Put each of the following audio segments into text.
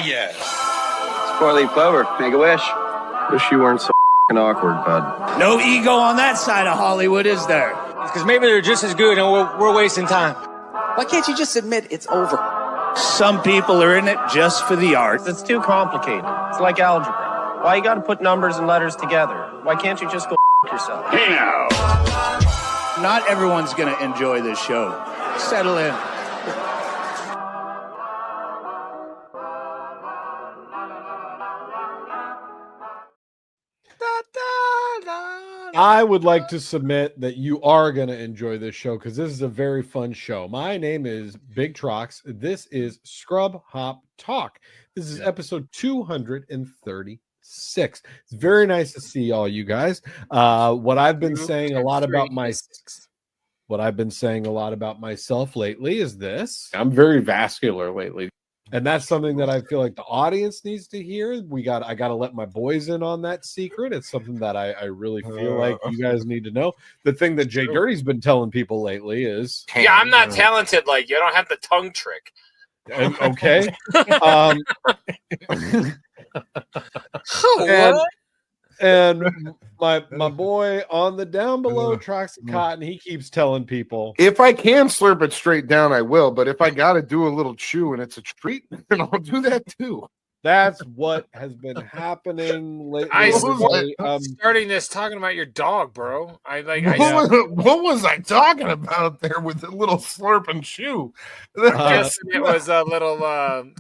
yes. It's four-leaf clover. Make a wish. Wish you weren't so awkward, bud. No ego on that side of Hollywood, is there? Because maybe they're just as good and we're wasting time. Why can't you just admit it's over? Some people are in it just for the art. It's too complicated. It's like algebra. Why you gotta put numbers and letters together? Why can't you just go yourself? Hey now. Not everyone's going to enjoy this show. Settle in. I would like to submit that you are going to enjoy this show because this is a very fun show. My name is Big Trox. This is Scrub Hop Talk. This is episode 236. It's very nice to see all you guys. What I've been saying a lot about myself lately is this. I'm very vascular lately. And that's something that I feel like the audience needs to hear. I got to let my boys in on that secret. It's something that I really feel like you guys need to know. The thing that JDirty's been telling people lately is... Yeah, I'm not talented like you. I don't have the tongue trick. Okay. And my boy on the down below Troxy Cotton, he keeps telling people, if I can slurp it straight down, I will. But if I got to do a little chew and it's a treat, then I'll do that too. That's what has been happening lately. I'm starting this talking about your dog, bro. What was I talking about there with a little slurp and chew? It was a little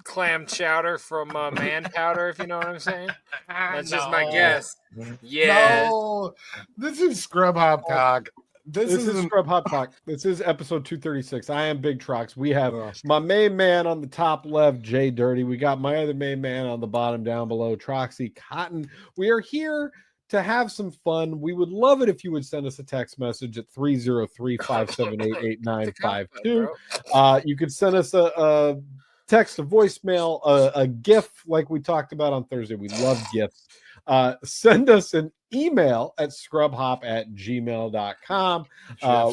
clam chowder from Man Powder, if you know what I'm saying. That's just my guess. Yeah. No, this is Scrub Hop Talk. This is Scrub Hop Talk. This is episode 236. I am Big Trox. We have my main man on the top left, JDirty. We got my other main man on the bottom down below, Troxy Cotton. We are here to have some fun. We would love it if you would send us a text message at 303-578-8952. You could send us a text, a voicemail, a GIF like we talked about on Thursday. We love GIFs. Send us an email at scrubhop@gmail.com.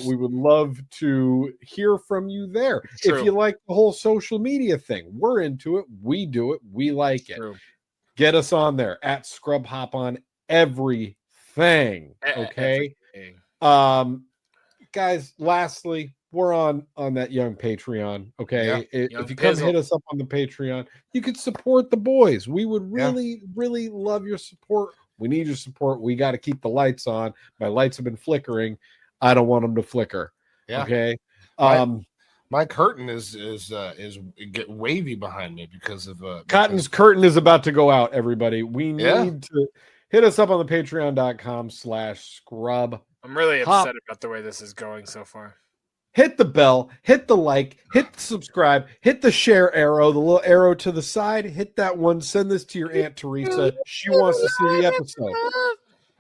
We would love to hear from you there. True. If you like the whole social media thing, we're into it. We do it. We like it. True. Get us on there at scrubhop on everything. Okay. Guys, lastly, we're on that young Patreon. Okay. Yeah, if you come hit us up on the Patreon, you could support the boys. We would really love your support. We need your support. We got to keep the lights on. My lights have been flickering. I don't want them to flicker. Yeah. Okay. My curtain is get wavy behind me because of Cotton's curtain is about to go out. Everybody, we need to hit us up on the patreon.com/scrub. I'm really upset about the way this is going so far. Hit the bell, hit the like, hit the subscribe, hit the share arrow, the little arrow to the side. Hit that one. Send this to your Aunt Teresa. She wants to see the episode.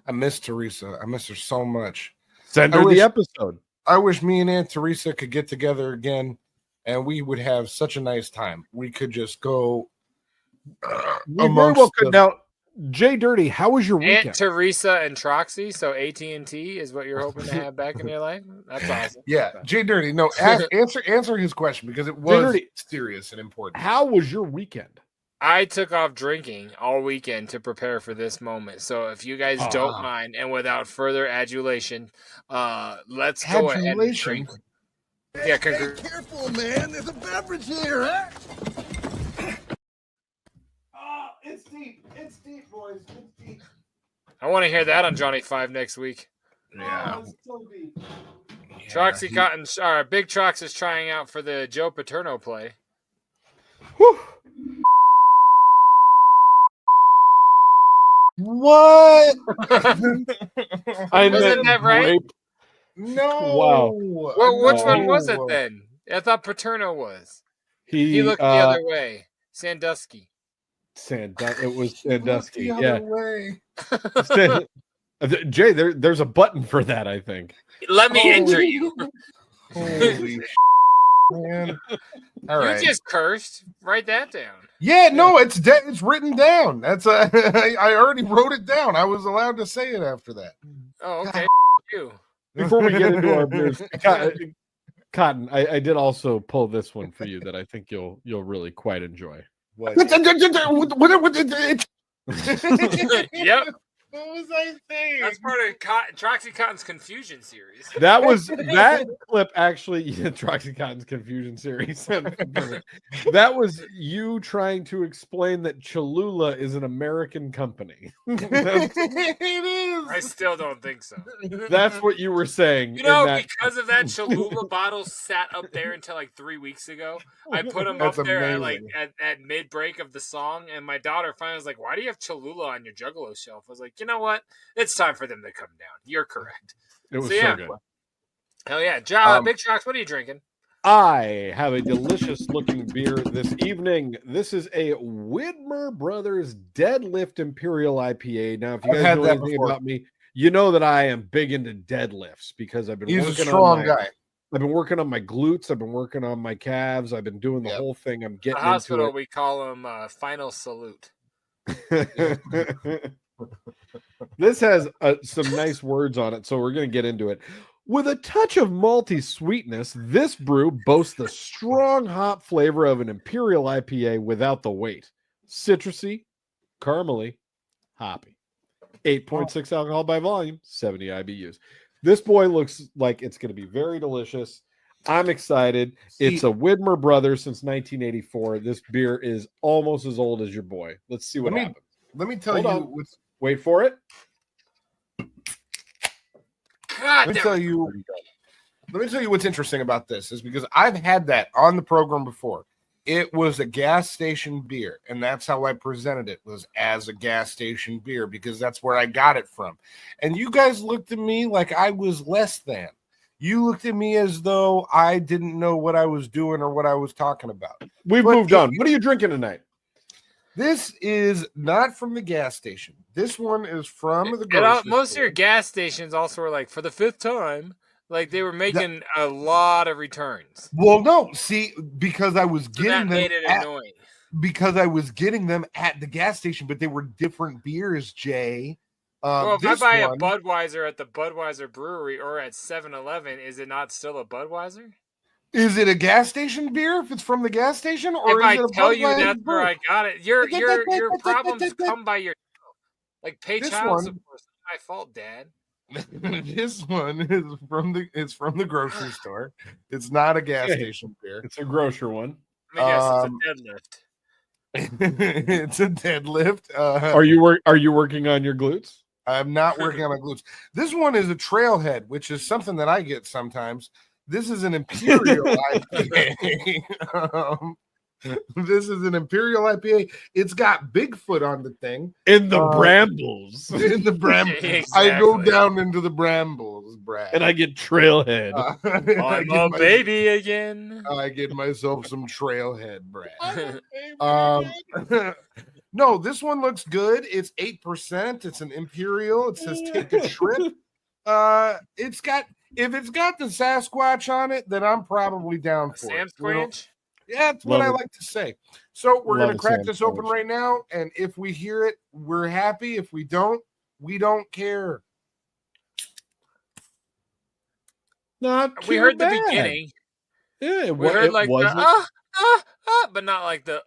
I miss Teresa. I miss her so much. Send her the episode. I wish me and Aunt Teresa could get together again, and we would have such a nice time. We could just go amongst now. JDirty, how was your weekend? Aunt Teresa and Troxy, so AT&T is what you're hoping to have back in your life? That's awesome. Yeah, JDirty, no, answer his question because it was serious and important. How was your weekend? I took off drinking all weekend to prepare for this moment. So if you guys don't mind, and without further adulation, let's go ahead and drink. Yeah, careful, man. There's a beverage here, huh? It's deep. It's deep, boys. It's deep. I want to hear that on Johnny 5 next week. Yeah. It's so deep. Troxy Cotton, Big Trox is trying out for the Joe Paterno play. Whew. What? Wasn't that right? Rape. No. Wow. Well, which one was it then? I thought Paterno was. He looked the other way. Sandusky. It was Sandusky. Yeah. Jay, there's a button for that, I think. Let me enter you. Holy man. All right. You just cursed. Write that down. Yeah, no, it's written down. That's I already wrote it down. I was allowed to say it after that. Oh, okay. You. Before we get into our beers, Cotton, I did also pull this one for you that I think you'll really quite enjoy. What? Yep. What was I saying? That's part of Troxy Cotton's confusion series. That clip actually, Troxy Cotton's confusion series. That was you trying to explain that Cholula is an American company. It is. I still don't think so. That's what you were saying. Because of that Cholula bottle sat up there until like 3 weeks ago. I put them up there at mid break of the song, and my daughter finally was like, "Why do you have Cholula on your Juggalo shelf?" I was like, "You know what? It's time for them to come down." You're correct. It was so good. Hell yeah, Big Trox, what are you drinking? I have a delicious looking beer this evening. This is a Widmer Brothers Deadlift Imperial IPA. Now, if you guys know anything about me, you know that I am big into deadlifts because I've been He's a strong guy. I've been working on my glutes. I've been working on my calves. I've been doing the whole thing. I'm getting the hospital. Into it. We call them final salute. This has some nice words on it, so we're going to get into it. With a touch of malty sweetness, this brew boasts the strong hop flavor of an Imperial IPA without the weight. Citrusy, caramely, hoppy. 8.6 alcohol by volume, 70 IBUs. This boy looks like it's going to be very delicious. I'm excited. It's a Widmer Brothers since 1984. This beer is almost as old as your boy. Let's see what happens. Let me tell you. Wait for it. Let me tell you what's interesting about this is because I've had that on the program before. It was a gas station beer, and that's how I presented it, was as a gas station beer because that's where I got it from. And you guys looked at me like I was less than. You looked at me as though I didn't know what I was doing or what I was talking about. We've moved on. What are you drinking tonight? This is not from the gas station. This one is from the grocery store. Most of your gas stations also were like, for the 5th time, like they were making a lot of returns. Well, no, see, because I was getting them annoying. Because I was getting them at the gas station, but they were different beers, Jay. Well, if I buy a Budweiser at the Budweiser brewery or at 7-Eleven, is it not still a Budweiser? Is it a gas station beer if it's from the gas station? Or if I tell you that's where I got it, your problems come by yourself. Like pay child support. It's my fault, Dad. This one is from the grocery store. It's not a gas station beer. It's a grocer one. I mean, yes, it's a deadlift. It's a deadlift. Are you working on your glutes? I'm not working on my glutes. This one is a trailhead, which is something that I get sometimes. This is an Imperial IPA. This is an Imperial IPA. It's got Bigfoot on the thing. In the brambles. In the brambles. Exactly. I go down into the brambles, Brad. And I get trailhead. I'm a baby again. I get myself some trailhead, Brad. No, this one looks good. It's 8%. It's an Imperial. It says take a trip. If it's got the Sasquatch on it, then I'm probably down for Sam it. Squanch? Yeah, that's what I like to say. So we're going to crack this open right now, and if we hear it, we're happy. If we don't, we don't care. Not we heard the beginning. Yeah, we heard like the but not like the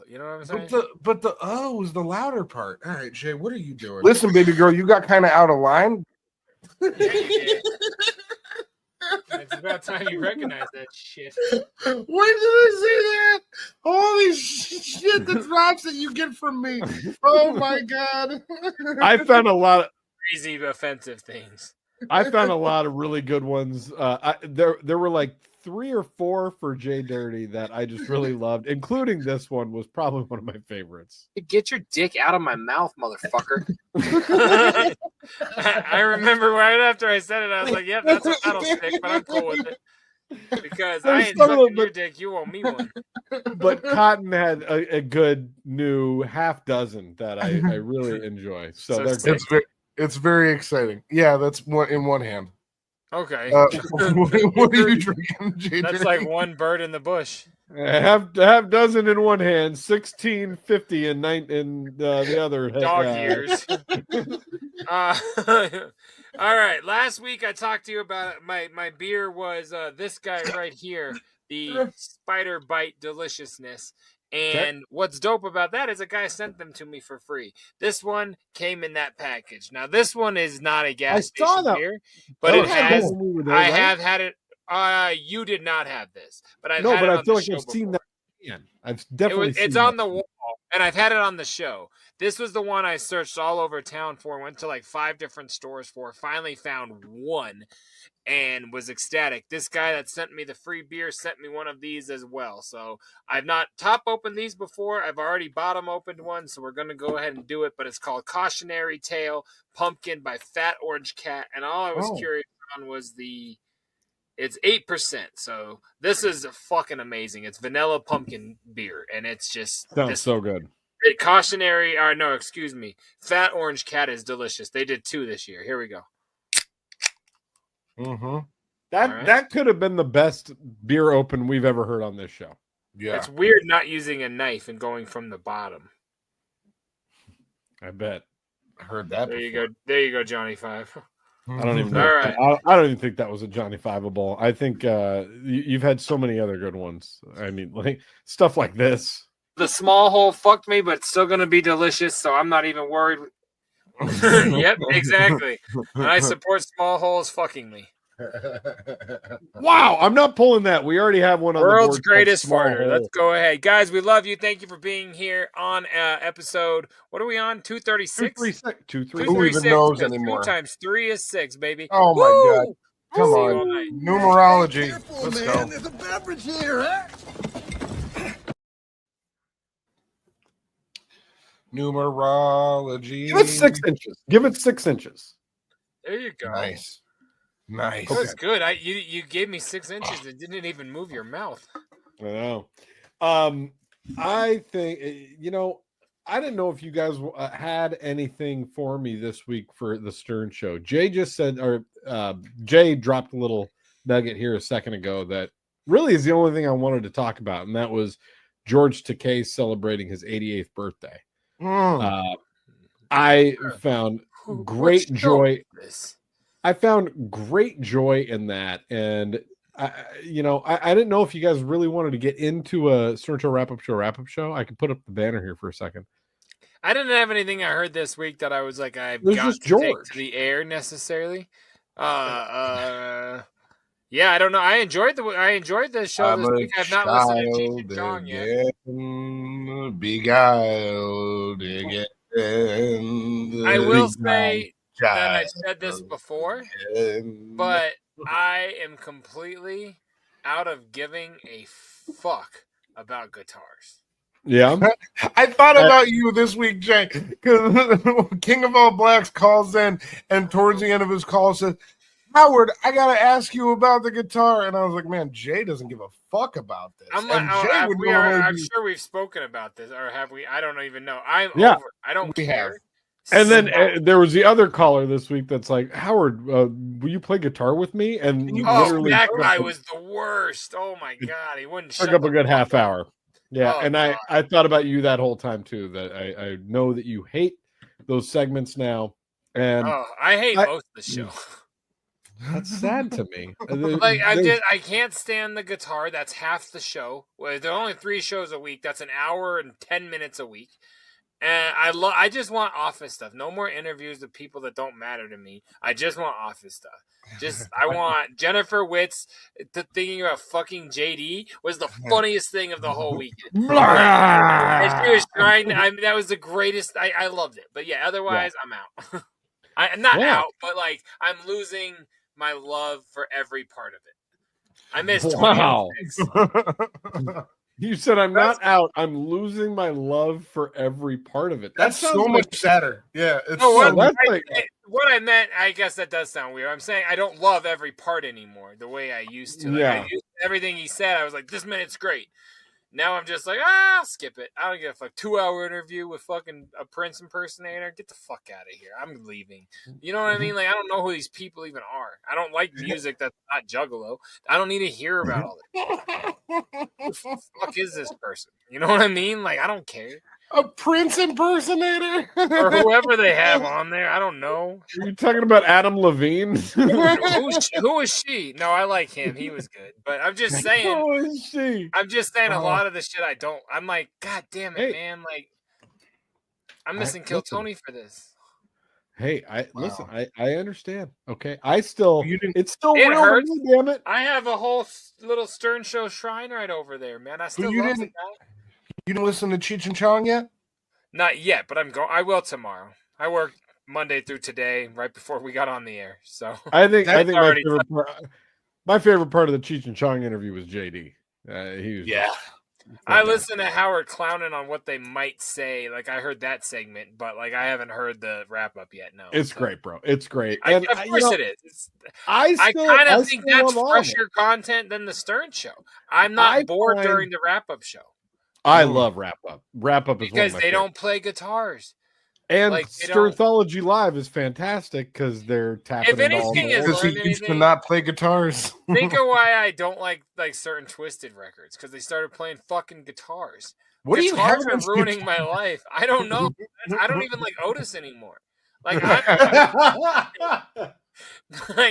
you know what I'm saying? But the was the louder part. All right, Jay, what are you doing? Listen, baby girl, you got kind of out of line. It's about time you recognize that shit. When did I say that? Holy shit, the drops that you get from me. Oh my god. I found a lot of crazy offensive things. I found a lot of really good ones. There were like 3 or 4 for JDirty that I just really loved, including this one was probably one of my favorites. Get your dick out of my mouth, motherfucker. I remember right after I said it, I was like, yep, that's a metal stick, but I'm cool with it. Because I ain't sucking your dick, you owe me one. But Cotton had a good new half dozen that I really enjoy. So it's very exciting. Yeah, that's one in one hand. Okay. What are you drinking, JDirty? That's like one bird in the bush. Half dozen in one hand, 1650 in the other dog years. All right. Last week I talked to you about my beer was this guy right here, the Spider Bite Deliciousness. And what's dope about that is a guy sent them to me for free. This one came in that package. Now, this one is not a gas station beer, but it has. I have had it. You did not have this, but I've had it on the show. No, but I feel like I've seen that. I've definitely seen it's on the wall, and I've had it on the show. This was the one I searched all over town for, went to like 5 different stores for, finally found one, and was ecstatic. This guy that sent me the free beer sent me one of these as well. So I've not top opened these before. I've already bottom opened one, so we're going to go ahead and do it. But it's called Cautionary Tale Pumpkin by Fat Orange Cat. And all I was curious on was it's 8%. So this is fucking amazing. It's vanilla pumpkin beer, and it's just sounds so good. Fat Orange Cat is delicious. They did 2 this year. Here we go. Mm-hmm. That could have been the best beer open we've ever heard on this show. Yeah, it's weird not using a knife and going from the bottom. I bet. I heard that. There you go, Johnny 5. I don't even know. All right. I don't even think that was a Johnny 5-able. I think you've had so many other good ones. I mean, like stuff like this. The small hole fucked me, but it's still going to be delicious, so I'm not even worried. Yep, exactly. And I support small holes fucking me. Wow, I'm not pulling that. We already have one on World's the board. Greatest Farter. Let's go ahead. Guys, we love you. Thank you for being here on episode, what are we on? 236? 236. Who even knows anymore? 2 times 3 is 6, baby. Oh, my God. Come on. Numerology. Careful, Let's man. go. There's a beverage here, huh? Numerology. Give it 6 inches. Give it 6 inches. There you go. Nice. That's good. You gave me 6 inches and didn't even move your mouth. I know. I think, I didn't know if you guys had anything for me this week for the Stern Show. Jay just said, or Jay dropped a little nugget here a second ago that really is the only thing I wanted to talk about, and that was George Takei celebrating his 88th birthday. I found great joy. I found great joy in that, and I didn't know if you guys really wanted to get into a Stern Show wrap-up show. I could put up the banner here for a second. I didn't have anything I heard this week that I was like, I've got to take to the air necessarily. Yeah, I don't know. I enjoyed the show this week. I've not listened to Cheech and Chong yet. Beguiled again. I will say that I've said this before, but I am completely out of giving a fuck about guitars. Yeah. I thought about you this week, Jay, because King of All Blacks calls in, and towards the end of his call says, Howard, I got to ask you about the guitar. And I was like, man, Jay doesn't give a fuck about this. I'm sure we've spoken about this, or have we? I don't even know. Over. I don't care. And then there was the other caller this week that's like, Howard, will you play guitar with me? And that guy was the worst. Oh, my God. He wouldn't shut up a good half hour. Yeah, and I thought about you that whole time, too, that I know that you hate those segments now. And I hate most of the show. That's sad to me. I can't stand the guitar. That's half the show. Well, there are only 3 shows a week. That's an hour and 10 minutes a week. And I just want office stuff. No more interviews with people that don't matter to me. I just want office stuff. I want Jennifer Witt's thinking about fucking JD was the funniest thing of the whole weekend. And she was trying. That was the greatest. I loved it. But yeah, otherwise I'm out. I'm not out, but like I'm losing my love for every part of it. I missed. Wow. You said I'm not out. I'm losing my love for every part of it. That's so much sadder. Yeah. What I meant, I guess that does sound weird. I'm saying I don't love every part anymore the way I used to. Yeah. Everything he said, I was like, this minute's great. Now I'm just like, I'll skip it. I don't give a fuck. 2-hour interview with fucking a Prince impersonator. Get the fuck out of here. I'm leaving. You know what I mean? Like, I don't know who these people even are. I don't like music that's not Juggalo. I don't need to hear about all this. Who the fuck is this person? You know what I mean? Like, I don't care. A Prince impersonator? Or whoever they have on there. I don't know. Are you talking about Adam Levine? Who is she? No, I like him. He was good. But I'm just saying. Who is she? I'm just saying a lot of the shit I don't. I'm like, God damn it, man. Like, I'm missing Kill Tony for this. Hey, listen. I understand. Okay, it's still it real hurts. to me, damn it. I have a whole little Stern Show shrine right over there, man. I still love the guy. You didn't listen to Cheech and Chong yet? Not yet, but I will tomorrow. I worked Monday through today, right before we got on the air. So I think my favorite part of the Cheech and Chong interview was JD. He was I listened to Howard clowning on what they might say. Like I heard that segment, but like I haven't heard the wrap up yet. No, it's great, bro. It's great. Of course it is. I kind of think that's fresher content than the Stern Show. I'm not bored during the wrap up show. I love wrap up. Wrap up is because they don't play guitars. And Sternthology Live is fantastic because they're tapping. If anything, because he used to not play guitars. Think of why I don't like certain Twisted records because they started playing fucking guitars. What guitars are ruining my life. I don't know. I don't even like Otis anymore. Like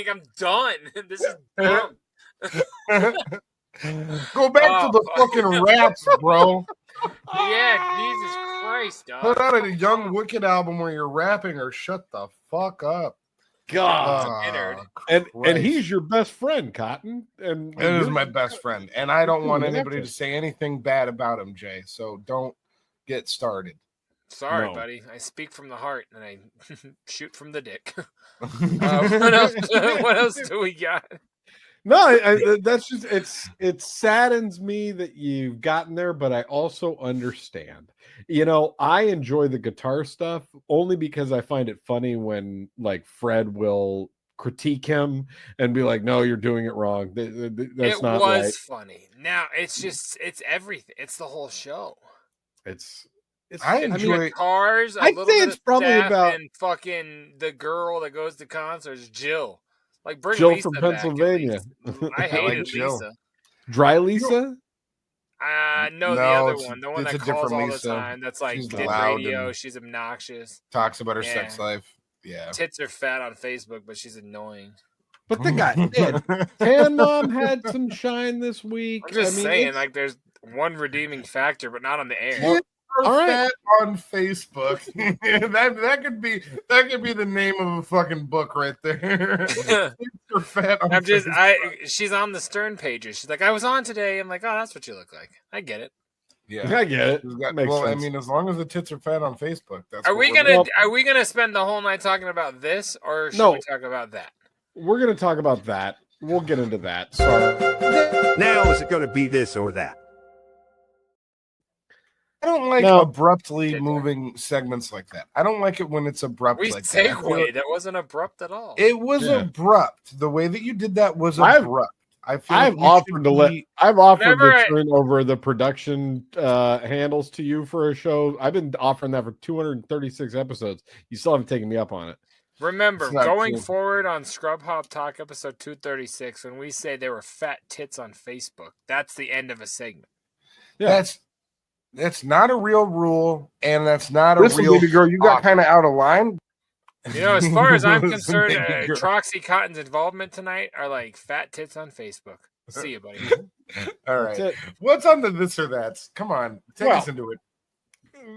I'm done. This is dumb. Go back to the fucking raps, bro. Yeah, Jesus Christ, dog. Put out a Young Wicked album where you're rapping or shut the fuck up. God. And he's your best friend, Cotton. And it is my best friend. And I don't want anybody to say anything bad about him, Jay. So don't get started. Sorry, buddy. I speak from the heart and I shoot from the dick. What else do we got? No, that's just it saddens me that you've gotten there, but I also understand. I enjoy the guitar stuff only because I find it funny when like Fred will critique him and be like, "No, you're doing it wrong. That's not right." It was funny. Now it's everything. It's the whole show. I enjoy cars. I'd say it's probably about and fucking the girl that goes to concerts, Jill. Like bring Jill Lisa from back, Pennsylvania. I hated Lisa. Dry Lisa? No, the other one. The one that calls all the time. That's like did radio. She's obnoxious. Talks about her sex life. Yeah. Tits are fat on Facebook, but she's annoying. But the guy did. Tan Mom had some shine this week. I'm just saying, like there's one redeeming factor, but not on the air. All right, on Facebook. that could be the name of a fucking book right there. She's on the Stern pages. She's like, I was on today. I'm like, oh, that's what you look like. I get it. Yeah, I get it. Makes sense. I mean, as long as the tits are fat on Facebook, that's. Are we gonna spend the whole night talking about this, or should we talk about that? We're gonna talk about that. We'll get into that. Sorry. Now is it going to be this or that? I don't like abruptly moving segments like that. I don't like it when it's abrupt like that. That wasn't abrupt at all. It was abrupt. The way that you did that was abrupt. I've offered to turn over the production handles to you for a show. I've been offering that for 236 episodes. You still haven't taken me up on it. Remember, going forward on Scrub Hop Talk episode 236, when we say there were fat tits on Facebook, that's the end of a segment. Yeah. That's not a real rule, and that's not a real girl. You got kind of out of line. As far as I'm concerned, Troxy Cotton's involvement tonight are like fat tits on Facebook. See you, buddy. All right. What's on the this or that's? Come on, take us into it.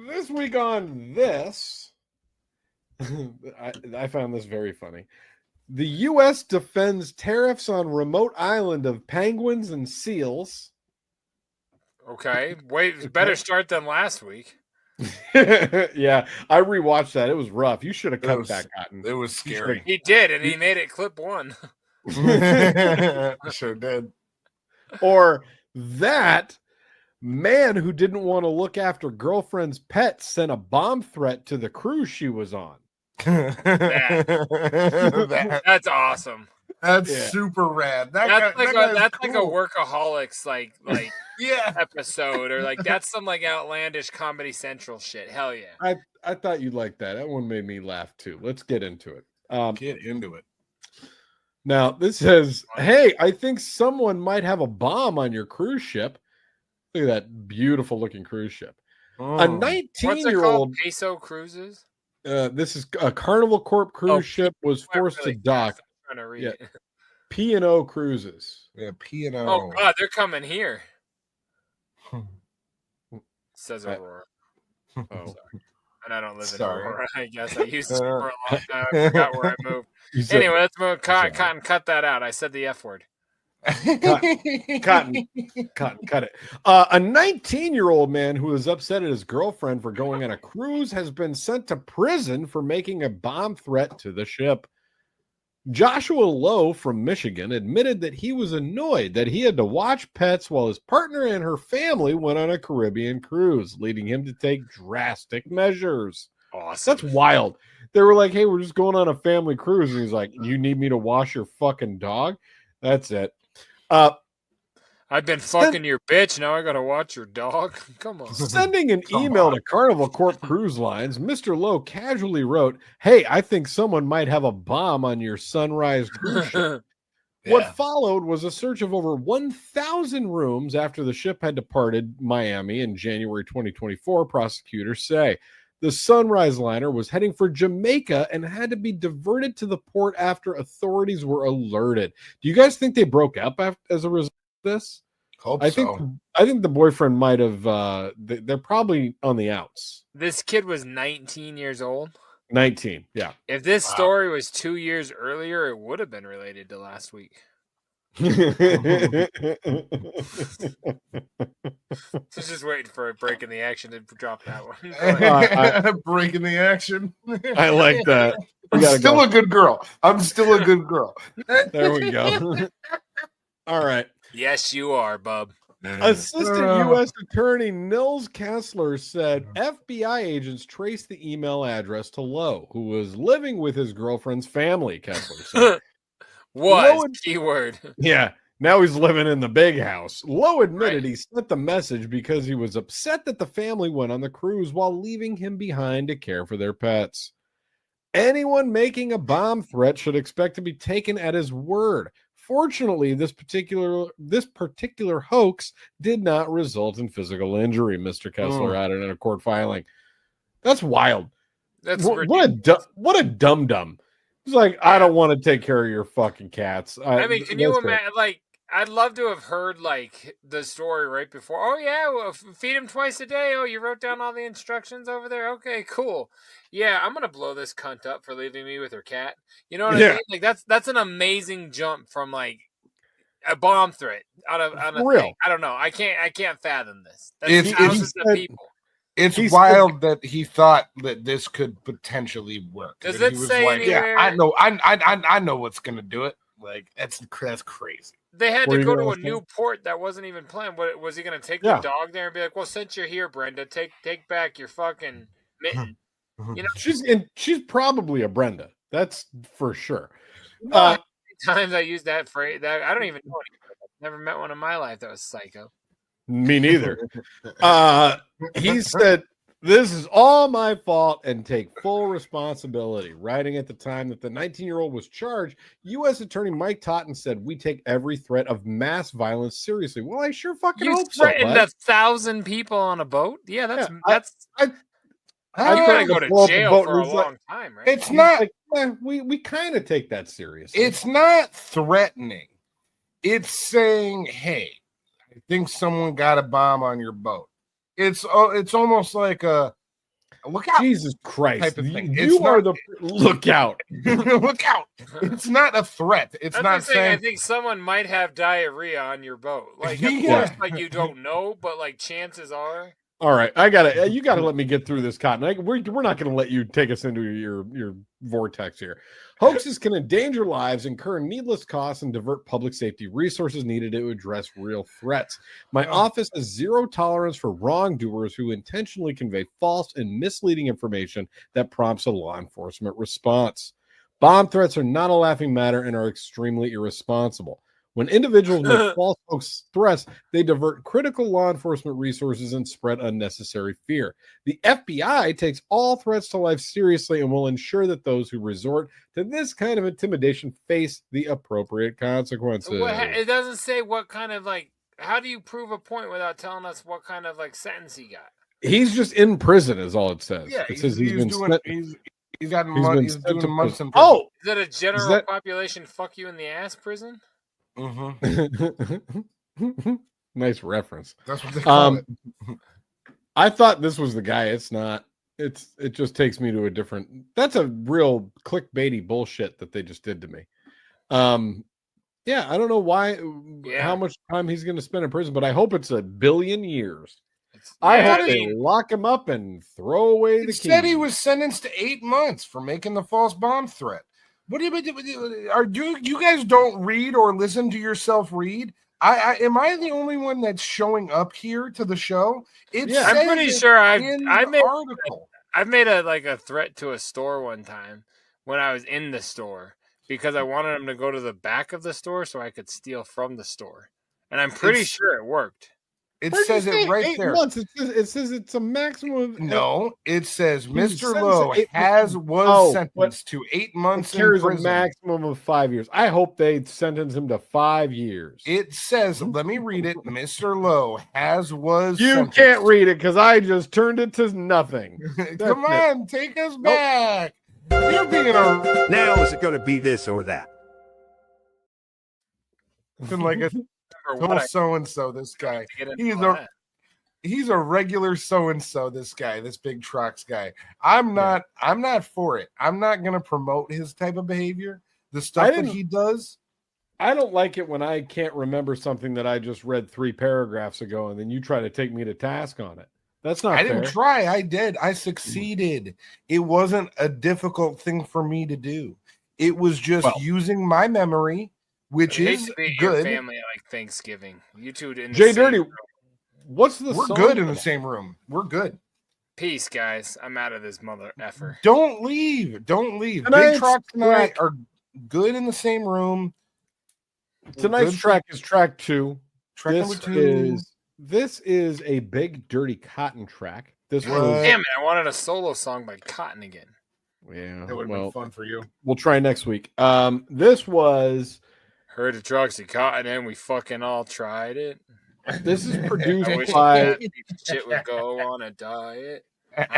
This week on this, I found this very funny. The U.S. defends tariffs on remote island of penguins and seals. Okay, better start than last week. Yeah, I rewatched that. It was rough. You should have cut that, Cotton. It was scary. He did, and he made it clip 1. Sure did. Or that man who didn't want to look after girlfriend's pets sent a bomb threat to the cruise she was on. That's awesome. That's super rad. That's like a Workaholics like episode, or like that's some like outlandish Comedy Central shit. Hell yeah! I thought you'd like that. That one made me laugh too. Let's get into it. Get into it. Now this says, "Hey, I think someone might have a bomb on your cruise ship." Look at that beautiful looking cruise ship. A 19-year-old Peso Cruises. This is a Carnival Corp cruise ship was forced to dock. I'm trying to read it. P&O Cruises. Yeah, P&O. Oh God, they're coming here. Says Aurora. Oh, sorry. And I don't live in Aurora. I guess I used to for a long time. I forgot where I moved. Anyway, let's move. Cotton, cut that out. I said the F word. Cotton, cut it. A 19-year-old man who is upset at his girlfriend for going on a cruise has been sent to prison for making a bomb threat to the ship. Joshua Lowe from Michigan admitted that he was annoyed that he had to watch pets while his partner and her family went on a Caribbean cruise, leading him to take drastic measures. Awesome. That's wild. They were like, hey, we're just going on a family cruise. And he's like, you need me to wash your fucking dog? That's it. I've been fucking your bitch. Now I got to watch your dog. Come on. Sending an email to Carnival Corp Cruise Lines, Mr. Lowe casually wrote, hey, I think someone might have a bomb on your Sunrise cruise ship. What followed was a search of over 1,000 rooms after the ship had departed Miami in January 2024, prosecutors say. The Sunrise liner was heading for Jamaica and had to be diverted to the port after authorities were alerted. Do you guys think they broke up as a result of this? I think the boyfriend might have. They're probably on the outs. This kid was 19 years old. 19, yeah. If this story was 2 years earlier, it would have been related to last week. Just waiting for a break in the action to drop that one. Breaking the action. I like that. I'm still a good girl. There we go. All right. Yes, you are, bub. Assistant U.S. Attorney Nils Kessler said FBI agents traced the email address to Lowe, who was living with his girlfriend's family, Kessler said. Keyword. Yeah, now he's living in the big house. Lowe admitted he sent the message because he was upset that the family went on the cruise while leaving him behind to care for their pets. Anyone making a bomb threat should expect to be taken at his word. Fortunately, this particular hoax did not result in physical injury, Mr. Kessler added in a court filing. That's wild. That's what a dum-dum. It's like, I don't want to take care of your fucking cats. I mean, can you imagine, like, I'd love to have heard, like, the story right before. Oh, yeah, well, feed him twice a day. Oh, you wrote down all the instructions over there? Okay, cool. Yeah, I'm going to blow this cunt up for leaving me with her cat. You know what I mean? Like, that's an amazing jump from, like, a bomb threat out of real. Thing. I don't know. I can't fathom this. That's thousands of people. It's wild that he thought that this could potentially work. Does it say anywhere? Yeah, I know what's going to do it. Like, that's crazy. They had to go to a new port that wasn't even planned. What was he going to take the dog there and be like, "Well, since you're here, Brenda, take back your fucking mitten." You know, she's probably a Brenda. That's for sure. Times I use that phrase, that I don't even know anymore. I've never met one in my life that was psycho. Me neither. He said, "This is all my fault and take full responsibility." Writing at the time that the 19-year-old was charged, U.S. Attorney Mike Totten said, "We take every threat of mass violence seriously." Well, I sure fucking hope so. You threatened 1,000 people on a boat? Yeah, that's. I'm going to go to jail for a long time, right? It's not. Like, we kind of take that seriously. It's not threatening. It's saying, "Hey, I think someone got a bomb on your boat." It's almost like a look out. Jesus Christ. Type of thing. You are the look out. Look out. It's not a threat. It's not saying I think someone might have diarrhea on your boat. Like, of course, like, you don't know, but like, chances are. All right, you gotta let me get through this, Cotton. We're not gonna let you take us into your vortex here. Hoaxes can endanger lives, incur needless costs, and divert public safety resources needed to address real threats. My office has zero tolerance for wrongdoers who intentionally convey false and misleading information that prompts a law enforcement response. Bomb threats are not a laughing matter and are extremely irresponsible. When individuals make false hoax threats, they divert critical law enforcement resources and spread unnecessary fear. The FBI takes all threats to life seriously and will ensure that those who resort to this kind of intimidation face the appropriate consequences. It doesn't say what kind of, like, how do you prove a point without telling us what kind of, like, sentence he got? He's just in prison, is all it says. Yeah, it says he's doing months in prison. Oh, is that a general population fuck you in the ass prison? Mm-hmm. Nice reference. That's what they call it. I thought this was the guy. It's not. It just takes me to a different. That's a real clickbaity bullshit that they just did to me. Yeah, I don't know why, how much time he's going to spend in prison, but I hope it's 1 billion years. I hope they lock him up and throw away the key. Said he was sentenced to 8 months for making the false bomb threat. What do you guys don't read or listen to yourself read? Am I the only one that's showing up here to the show? I'm pretty sure I've made a threat to a store one time when I was in the store because I wanted them to go to the back of the store so I could steal from the store, and I'm pretty sure it worked. It says it right there. Months. It says it's a maximum. No, it says Mr. Lowe was sentenced to 8 months in prison. A maximum of 5 years. I hope they sentence him to 5 years. It says, let me read it. Mr. Lowe was. You sentenced. can't read it because I just turned it to nothing. Come on, take us back. You're being a. Now is it going to be this or that? Like a. So and so, this guy. He's a regular so and so. This guy, this big Trox guy. I'm not for it. I'm not gonna promote his type of behavior. The stuff that he does. I don't like it when I can't remember something that I just read 3 paragraphs ago, and then you try to take me to task on it. That's not. I didn't try. I did. I succeeded. It wasn't a difficult thing for me to do. It was just using my memory. Which is good. Your family like Thanksgiving. You two in the JDirty. What's the? We're good in the same room. We're good. Peace, guys. I'm out of this mother effer. Don't leave. Don't leave. Big Trox and I are good in the same room. Tonight's track is track 2. Track number 2. This is a Big Dirty Cotton track. This was. Damn it! I wanted a solo song by Cotton again. Yeah, that would have been fun for you. We'll try next week. This was. Heard of Troxy Cotton and we fucking all tried it. This is produced by shit would go on a diet.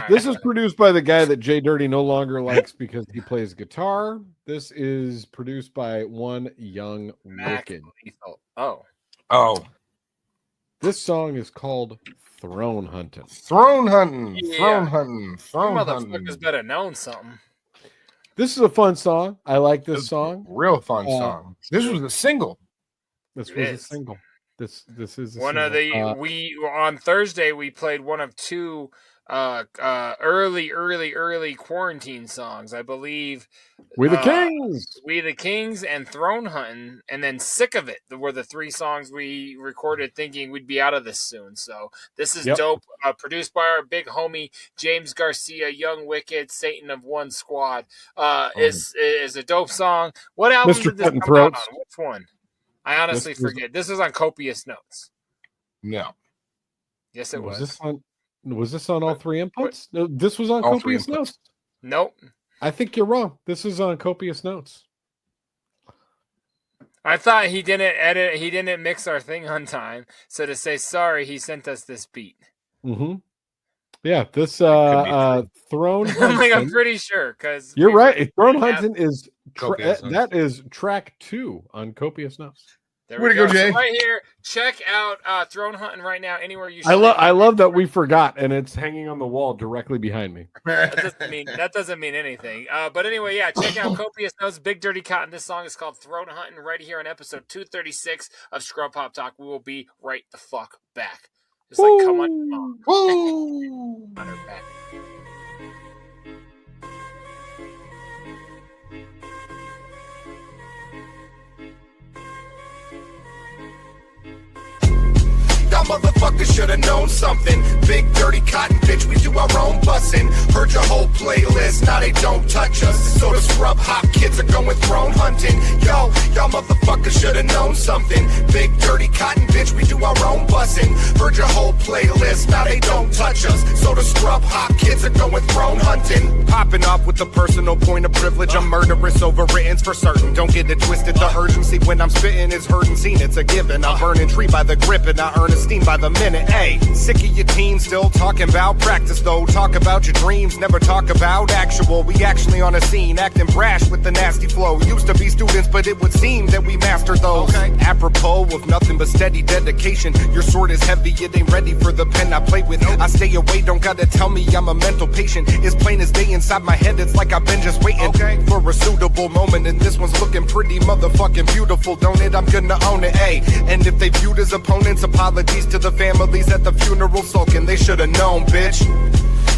This is produced by the guy that JDirty no longer likes because he plays guitar. This is produced by One Young Wicked. Oh. This song is called Throne Hunting. Throne hunting. Yeah. Throne hunting. Throne hunting. Motherfuckers better known something. This is a fun song. I like this song. Real fun song. This was a single. This was a single. This is one of the we on Thursday we played one of 2 early quarantine songs. I believe We the Kings and Throne Hunting, and then Sick of It were the 3 songs we recorded thinking we'd be out of this soon. So this is dope. Produced by our big homie James Garcia, Young Wicked, Satan of One Squad. Is a dope song. What album did this come out on? Which one? I honestly forget. This was on Copious Notes. No. Yes, it was. Was this on all 3 inputs? No, this was on all Copious Notes. Nope. I think you're wrong. This is on Copious Notes. I thought he didn't edit. He didn't mix our thing on time. So to say sorry, he sent us this beat. Mm-hmm. Yeah, this Throne Hunting. I'm pretty sure because you're right. Throne Hunting is that is track 2 on Copious Notes. There we go, Jay. So right here, check out Throne Hunting right now. Anywhere you. I love that we forgot, and it's hanging on the wall directly behind me. That doesn't mean anything. But anyway, yeah, check out Copious Notes, Big Dirty Cotton. This song is called Throne Hunting. Right here on episode 236 of Scrub Pop Talk. We will be right the fuck back. Just like come on, woo! On her back. Y'all motherfuckers should've known something. Big Dirty Cotton, bitch, we do our own bussin'. Heard your whole playlist, now they don't touch us. So the scrub hop kids are going throne hunting. Yo, y'all motherfuckers should've known something. Big Dirty Cotton, bitch, we do our own bussin'. Heard your whole playlist, now they don't touch us. So the scrub hop kids are going throne hunting. Popping off with the personal point of privilege. I'm murderous overwrittens for certain. Don't get it twisted, the urgency when I'm spitting is heard and seen. It's a given. I burn and tree by the grip and I earn esteem by the minute. Hey, sick of your team still talking about practice though. Talk about your dreams, never talk about actual. We actually on a scene, acting brash with the nasty flow. Used to be students, but it would seem that we mastered those. Apropos of nothing but steady dedication. Your sword is heavy, it ain't ready for the pen I play with. I stay away, don't gotta tell me I'm a mental patient. It's plain as day inside my head, it's like I've been just waiting for a suitable moment. And this one's looking pretty motherfucking beautiful, don't it? I'm gonna own it, ayy. And if they viewed as opponents, apologies to the families at the funeral sulking. They should've known, bitch.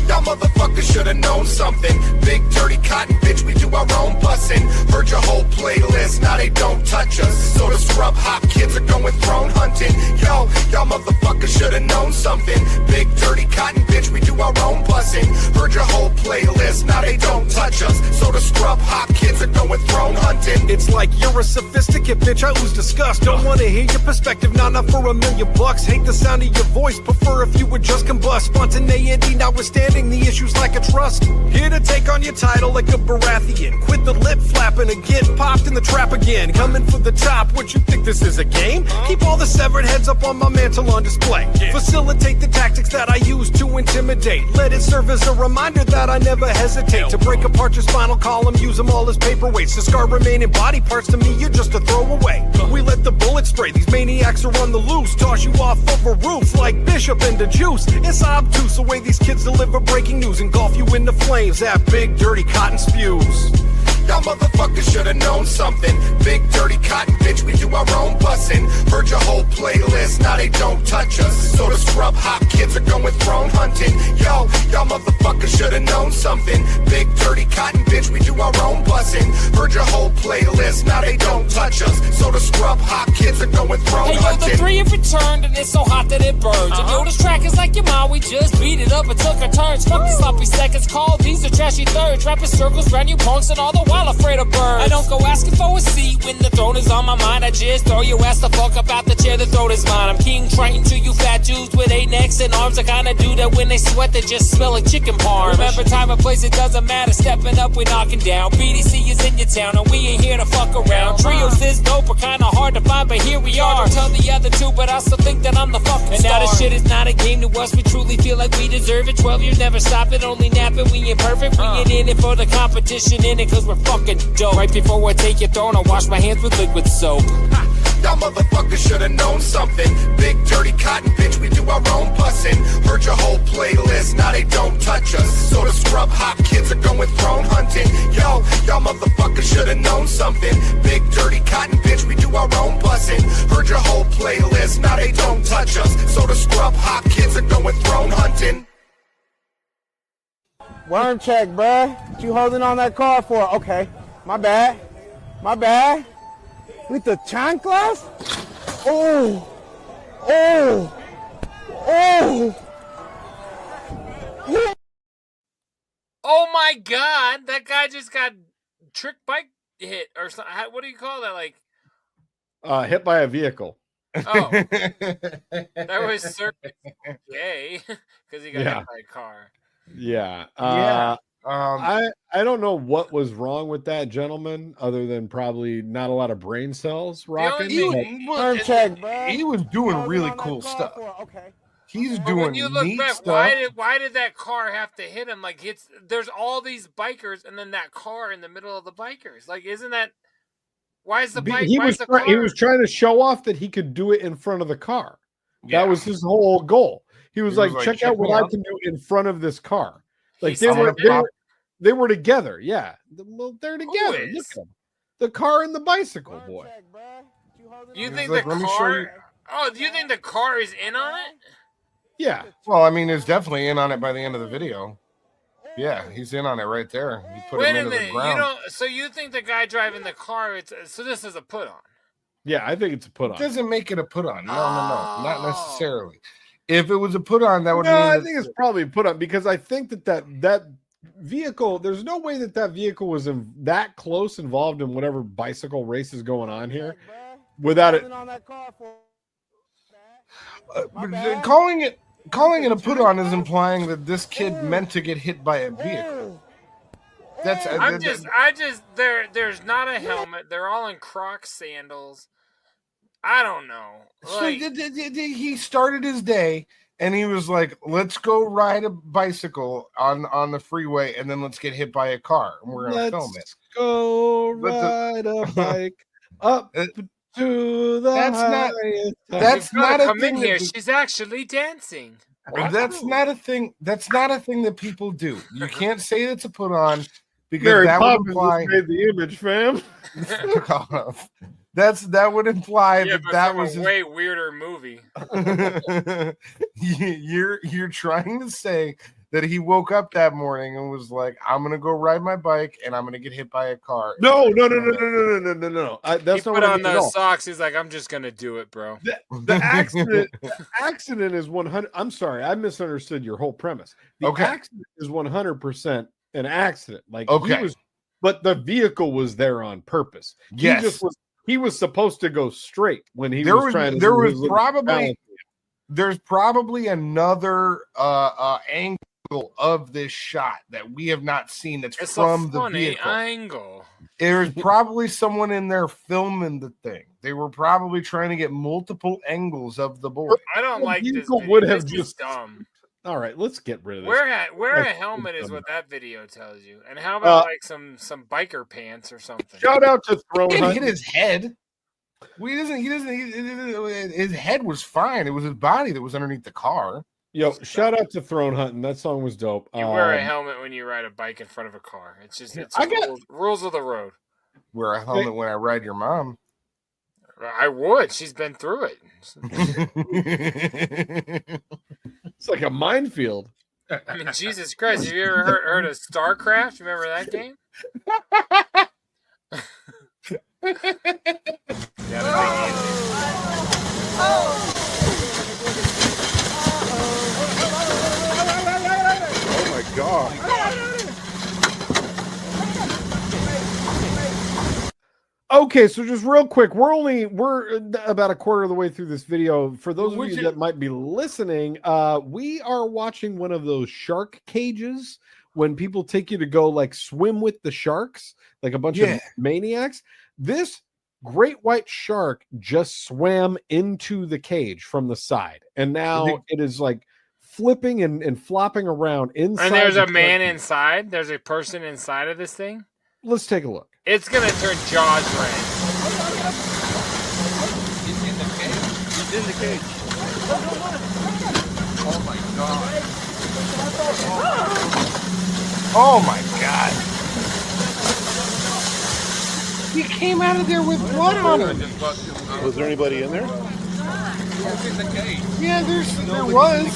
Y'all motherfuckers should've known something. Big dirty cotton, bitch, we do our own bussin'. Heard your whole playlist, now they don't touch us. So the scrub hop kids are going throne hunting. Yo, y'all motherfuckers should've known something. Big dirty cotton, bitch, we do our own bussin'. Heard your whole playlist, now they don't touch us. So the scrub hop kids are going throne hunting. It's like you're a sophisticate bitch, I lose disgust. Don't wanna hear your perspective, not for $1 million bucks. Hate the sound of your voice, prefer if you would just combust. Spontaneity notwithstanding, the issues lack a trust. Here to take on your title like a Baratheon. Quit the lip flapping and get popped in the trap again. Coming for the top, what you think this is a game? Keep all the severed heads up on my mantle on display. Facilitate the tactics that I use to intimidate. Let it serve as a reminder that I never hesitate to break apart your spinal column, use them all as paperweights. To scar remaining body parts, to me you're just a throwaway. We let the bullets spray, these maniacs are on the loose. Toss you off of a roof like Bishop into juice. It's obtuse the way these kids deliver breaking news, engulf you in the flames that big dirty cotton spews. Y'all motherfuckers should've known something. Big dirty cotton, bitch, we do our own bussin'. Heard your whole playlist, now they don't touch us. So the scrub hop kids are going throne hunting. Yo, y'all motherfuckers should've known something. Big dirty cotton, bitch, we do our own bussin'. Heard your whole playlist, now they don't touch us. So the scrub hop kids are going throne hunting. Hey yo, the 3 have returned and it's so hot that it burns. And yo, this track is like your mom, we just beat it up and took our turns. Fuck the sloppy seconds, call these are trashy thirds. Rapping circles round you punks and all the while afraid of birds. I don't go asking for a seat when the throne is on my mind. I just throw your ass the fuck up out the chair, the throat is mine. I'm King Triton to you fat Jews with 8 necks and arms. I kinda do that when they sweat, they just smell like chicken parm. Remember time and place, it doesn't matter. Stepping up, we're knocking down. BDC is in your town and we ain't here to fuck around. Trios this dope are kinda hard to find, but here we are. Don't tell the other two, but I still think that I'm the fucking and star. Now this shit is not a game to us, we truly feel like we deserve it. 12 years, never stop it, only napping, we ain't perfect. We ain't in it for the competition, in it cause we're fucking dope. Right before I take your throne, I wash my hands with liquid soap. Y'all motherfuckers should've known something. Big dirty cotton, bitch, we do our own bussin'. Heard your whole playlist, now they don't touch us. So the scrub hop kids are going throne hunting. Yo, y'all motherfuckers should've known something. Big dirty cotton, bitch, we do our own bussin'. Heard your whole playlist, now they don't touch us. So the scrub hop kids are going throne hunting. Worm check, bruh. What you holding on that car for? Okay, my bad. My bad. With the chanclas? Oh! Oh! Oh! Oh my god! That guy just got trick bike hit or something. What do you call that? Like hit by a vehicle. Oh, that was certainly gay because he got hit by a car. Yeah. I don't know what was wrong with that gentleman, other than probably not a lot of brain cells rocking. He was doing really cool stuff. Okay. He's doing when you look neat back, stuff. why did that car have to hit him? Like there's all these bikers and then that car in the middle of the bikers. Like, isn't that why is the bike? He was trying to show off that he could do it in front of the car. Yeah. That was his whole goal. He was like, check out what I can do in front of this car. Like they were together. Yeah. Well, they're together. Look at them. The car and the bicycle, boy. You think the car? Oh, do you think the car is in on it? Yeah. Well, I mean, it's definitely in on it by the end of the video. Yeah, he's in on it right there. He put him into the ground. So you think the guy driving the car? So this is a put on? Yeah, I think it's a put on. It doesn't make it a put on. No, not necessarily. If it was a put on, that would mean. I think it's probably a put on because I think that vehicle. There's no way that vehicle was that close involved in whatever bicycle race is going on here, without it. Calling it a put on is implying that this kid meant to get hit by a vehicle. There's not a helmet. They're all in Crocs sandals. I don't know. Like, so he started his day and he was like, let's go ride a bicycle on the freeway and then let's get hit by a car and we're going to film it. Go ride a bike up to the That's not a come thing in here. She's actually dancing. That's not a thing. That's not a thing that people do. You can't say it's a put on because Mary that Poppins would imply made the image, fam. that would imply that was a way weirder movie. You're trying to say that he woke up that morning and was like, I'm gonna go ride my bike and I'm gonna get hit by a car. No. That's he not put what I on mean at those all. socks. He's like, I'm just gonna do it, bro. The accident is 100. I'm sorry, I misunderstood your whole premise. The accident is 100% an accident. Like but the vehicle was there on purpose. Yes, he was supposed to go straight when he there was trying to. There's probably another angle of this shot that we have not seen. That's from the vehicle angle. There's probably someone in there filming the thing. They were probably trying to get multiple angles of the board. I don't like this. Would have this just dumb. All right, let's get rid of this. Wear a helmet is what that video tells you. And how about like some biker pants or something? Shout out to Throne He Hunt. hit his head. His head was fine. It was his body that was underneath the car. Yo, shout out to Throne Hunting. That song was dope. You wear a helmet when you ride a bike in front of a car. It's just rules of the road. Wear a helmet when I ride your mom. I would. She's been through it. It's like a minefield. I mean, Jesus Christ. Have you ever heard of StarCraft? Remember that game? Oh my God. Okay, so just real quick, we're about a quarter of the way through this video. For those of you that might be listening, we are watching one of those shark cages when people take you to go like swim with the sharks, like a bunch of maniacs. This great white shark just swam into the cage from the side, and now it is like flipping and flopping around inside. And there's a man inside. There's a person inside of this thing. Let's take a look. It's gonna turn Jaws red. He's in the cage. He's in the cage. Oh my God. Oh my God. He came out of there with blood on him. Was there anybody in there? He's in the cage. Yeah, there was.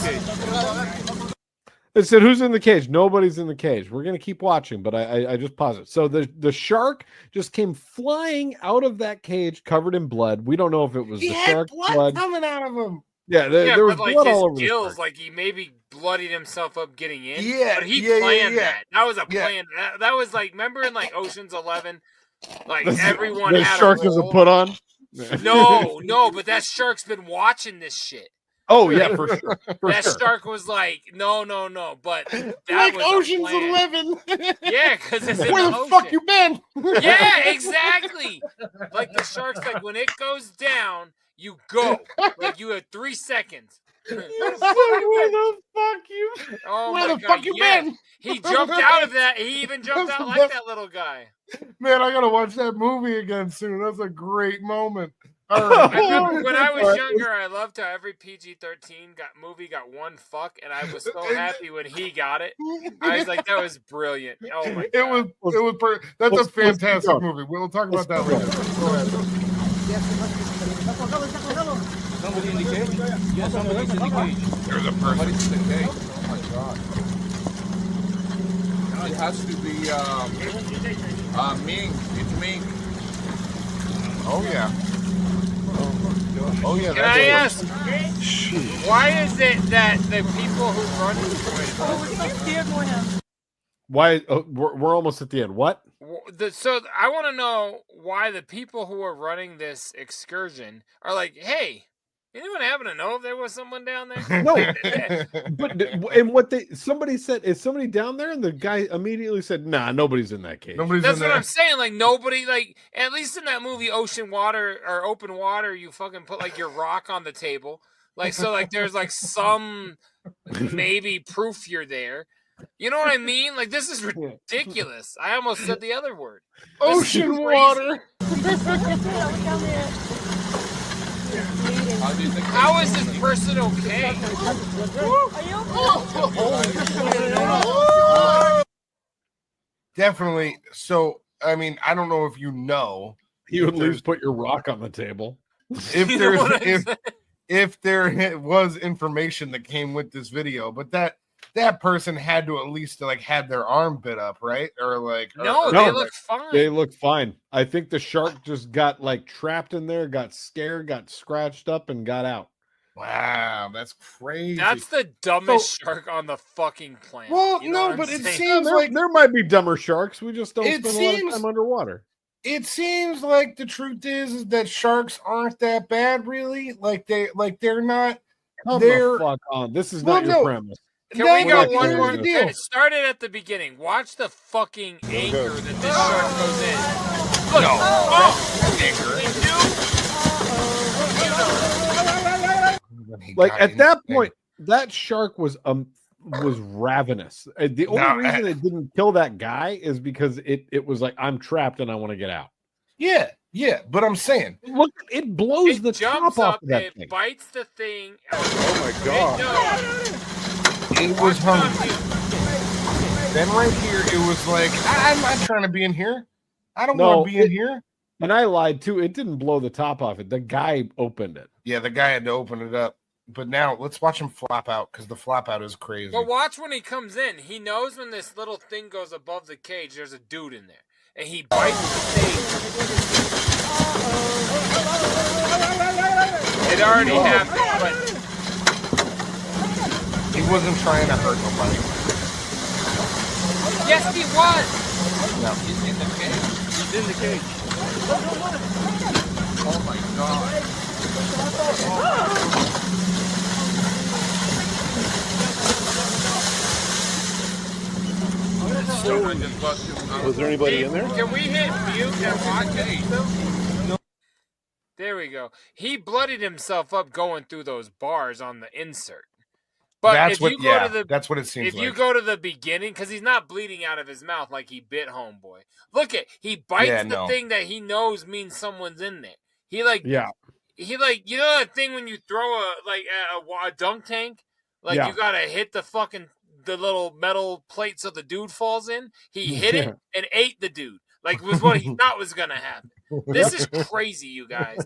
It said, who's in the cage? Nobody's in the cage. We're going to keep watching, but I just paused it. So the shark just came flying out of that cage covered in blood. We don't know if it was the shark's blood coming out of him. Yeah, there was blood all over gills, the shark. like he maybe bloodied himself up getting in. Yeah, but he yeah, planned yeah. that. That was a plan. That was like, remember in like Ocean's 11? Like everyone the had shark a is a role. put on? No, but that shark's been watching this shit. Oh yeah, for sure. That shark was like, no, but that like was Ocean's a plan. 11. Yeah, because it's in Where the ocean. fuck you been? Yeah, exactly. Like the shark's like, when it goes down, you go. Like you have 3 seconds. Where the fuck you? Oh Where my the God, fuck you been? He jumped out of that. He even jumped out like that little guy. Man, I gotta watch that movie again soon. That's a great moment. All I right. remember when I was younger, I loved how every PG-13 movie got one fuck, and I was so happy when he got it. I was like, that was brilliant. Oh my God. That's a fantastic movie. We'll talk about that later. Somebody in the cage? Yes, somebody's in the cage. There's a person. Somebody's in the cage. Oh my God. It has to be Ming. It's Ming. Oh yeah. Oh yeah. Can I ask, why is it that the people who run Why? We're almost at the end. What? So I want to know why the people who are running this excursion are like, hey, Anyone happen to know if there was someone down there? No, but and what somebody said, is somebody down there? And the guy immediately said, "Nah, nobody's in that cage." That's what I'm saying. Like nobody, like at least in that movie, Ocean Water or Open Water, you fucking put like your rock on the table, like so, like there's like some maybe proof you're there. You know what I mean? Like this is ridiculous. I almost said the other word. Ocean Water. How is this person okay? Definitely. So, I mean, I don't know if you know. You would at least put your rock on the table. If there was information that came with this video, but that person had to at least like had their arm bit up, right? Or like no, they look fine. They look fine. I think the shark just got like trapped in there, got scared, got scratched up, and got out. Wow, that's crazy. That's the dumbest shark on the fucking planet. Well, you know no, but it seems like there might be dumber sharks. We just don't spend a lot of time underwater. It seems like the truth is that sharks aren't that bad, really. Like they're not. Come the fuck on. This is not your premise. Can we go one more deal? It started at the beginning. Watch the fucking anchor that this shark goes in. Look. No. Like at that point, that shark was ravenous. The only reason it didn't kill that guy is because it was like, I'm trapped and I want to get out. Yeah, but I'm saying, look, it blows the top off of that it thing. Bites the thing. Oh my god! It was hungry. Then right here, it was like, I'm not trying to be in here. I don't want to be in here. And I lied too. It didn't blow the top off it. The guy opened it. Yeah, the guy had to open it up. But now let's watch him flop out because the flop out is crazy. But watch when he comes in. He knows when this little thing goes above the cage, there's a dude in there. And he bites the thing. It already happened, but he wasn't trying to hurt nobody. Yes, he was. No. He's in the cage. He's in the cage. Oh my god. Was there anybody in there? Can we hit mute and watch it? No. There we go. He bloodied himself up going through those bars on the insert. But that's what it seems if like. you go to the beginning, because he's not bleeding out of his mouth like he bit homeboy. Look at he bites the thing that he knows means someone's in there. He like you know that thing when you throw a dunk tank, like you gotta hit the little metal plate so the dude falls in. He hit it and ate the dude. Like was what he thought was gonna happen. This is crazy, you guys.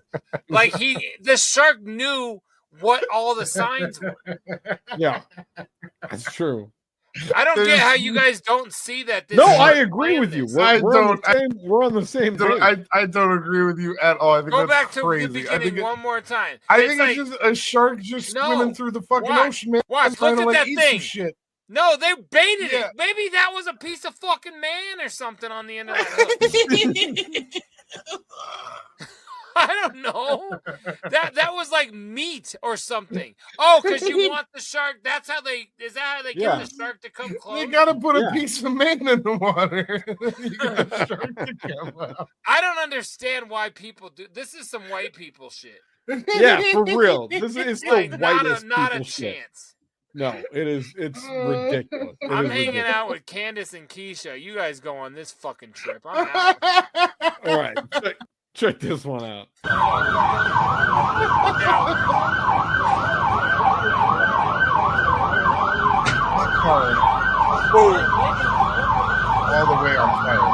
Like the shark knew what all the signs were. Yeah, that's true. I don't get how you guys don't see that. No, I agree with you. We're on the same page. I don't agree with you at all. I think Go that's back to crazy. the beginning one more time. I think it's just a shark just swimming through the fucking ocean, man. Watch, look at that thing. Shit. No, they baited it. Maybe that was a piece of fucking man or something on the end of that hook. I don't know. That was like meat or something. Oh, because you want the shark. Is that how they get the shark to come close? You gotta put a piece of man in the water. You got the shark to come out. I don't understand why people do this. Is some white people shit. Yeah, for real. This is the whitest not a people shit. chance. No, it's ridiculous. I'm hanging out with Candace and Keisha. You guys go on this fucking trip. I'm out. All right. Check this one out. My car, all the way on fire.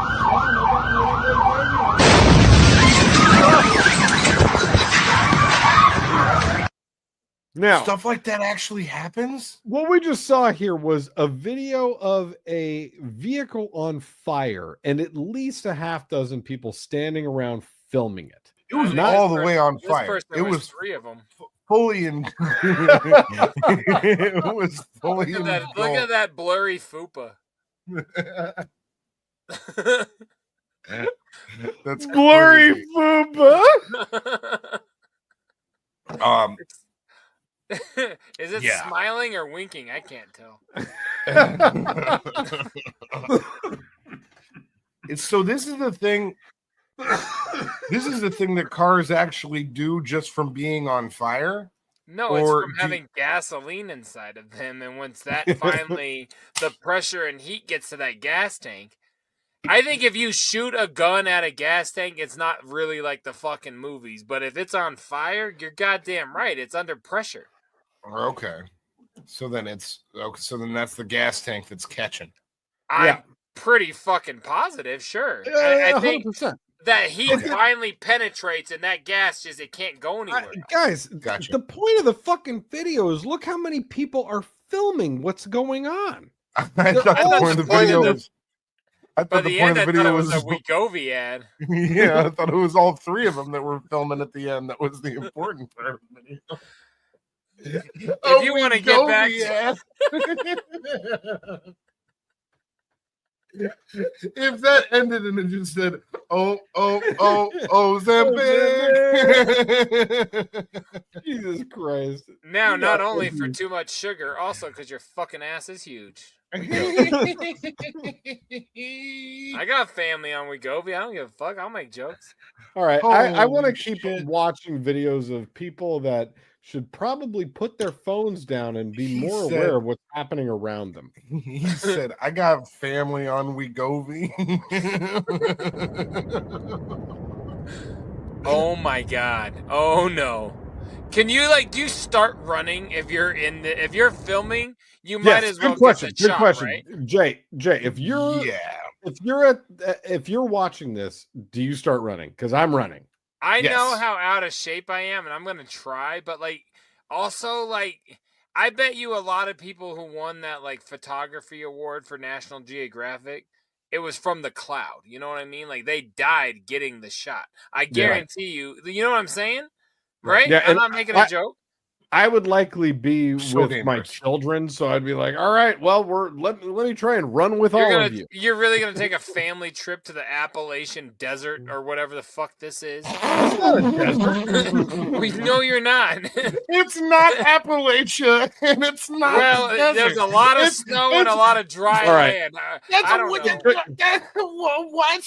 Now, stuff like that actually happens? What we just saw here was a video of a vehicle on fire and at least a half dozen people standing around filming it. It was all the way on fire. It was 3 of them. Fully in. It was fully in. Look at that blurry fupa. That's blurry fupa. Is it smiling or winking? I can't tell. So this is the thing. This is the thing that cars actually do just from being on fire. No, it's from having gasoline inside of them, and once that finally the pressure and heat gets to that gas tank. I think if you shoot a gun at a gas tank, it's not really like the fucking movies. But if it's on fire, you're goddamn right. It's under pressure. Okay. So then that's the gas tank that's catching. I'm pretty fucking positive, sure. I think 100%. That heat finally penetrates and that gas it can't go anywhere. Guys, the point of the fucking video is look how many people are filming what's going on. I thought the point of the video was... I thought the point of the video was a Wegovy ad. Yeah, I thought it was all three of them that were filming at the end. That was the important part of the video. If you want to get back if that ended and it just said, Ozempic. Jesus Christ. Now, not only for too much sugar, also because your fucking ass is huge. I got family on Wegovy. I don't give a fuck. I'll make jokes. All right. I want to keep watching videos of people that should probably put their phones down and be more aware of what's happening around them. He said, I got family on Wegovy. Oh my God. Oh no. Can you do you start running if you're filming? You might as well get the shot, question. Right? Jay, if you're watching this, do you start running? Because I'm running. I know how out of shape I am, and I'm gonna try, but also I bet you a lot of people who won that photography award for National Geographic, it was from the cloud. You know what I mean? They died getting the shot. I guarantee you. You know what I'm saying? Right? Yeah, I'm not making a joke. I would likely be with my children, so I'd be like, "All right, well, let me try and run with all of you." You're really gonna take a family trip to the Appalachian Desert or whatever the fuck this is? It's not a desert. We know you're not. It's not Appalachia, and it's not. Well, there's a lot of snow and a lot of dry land. I don't know. What?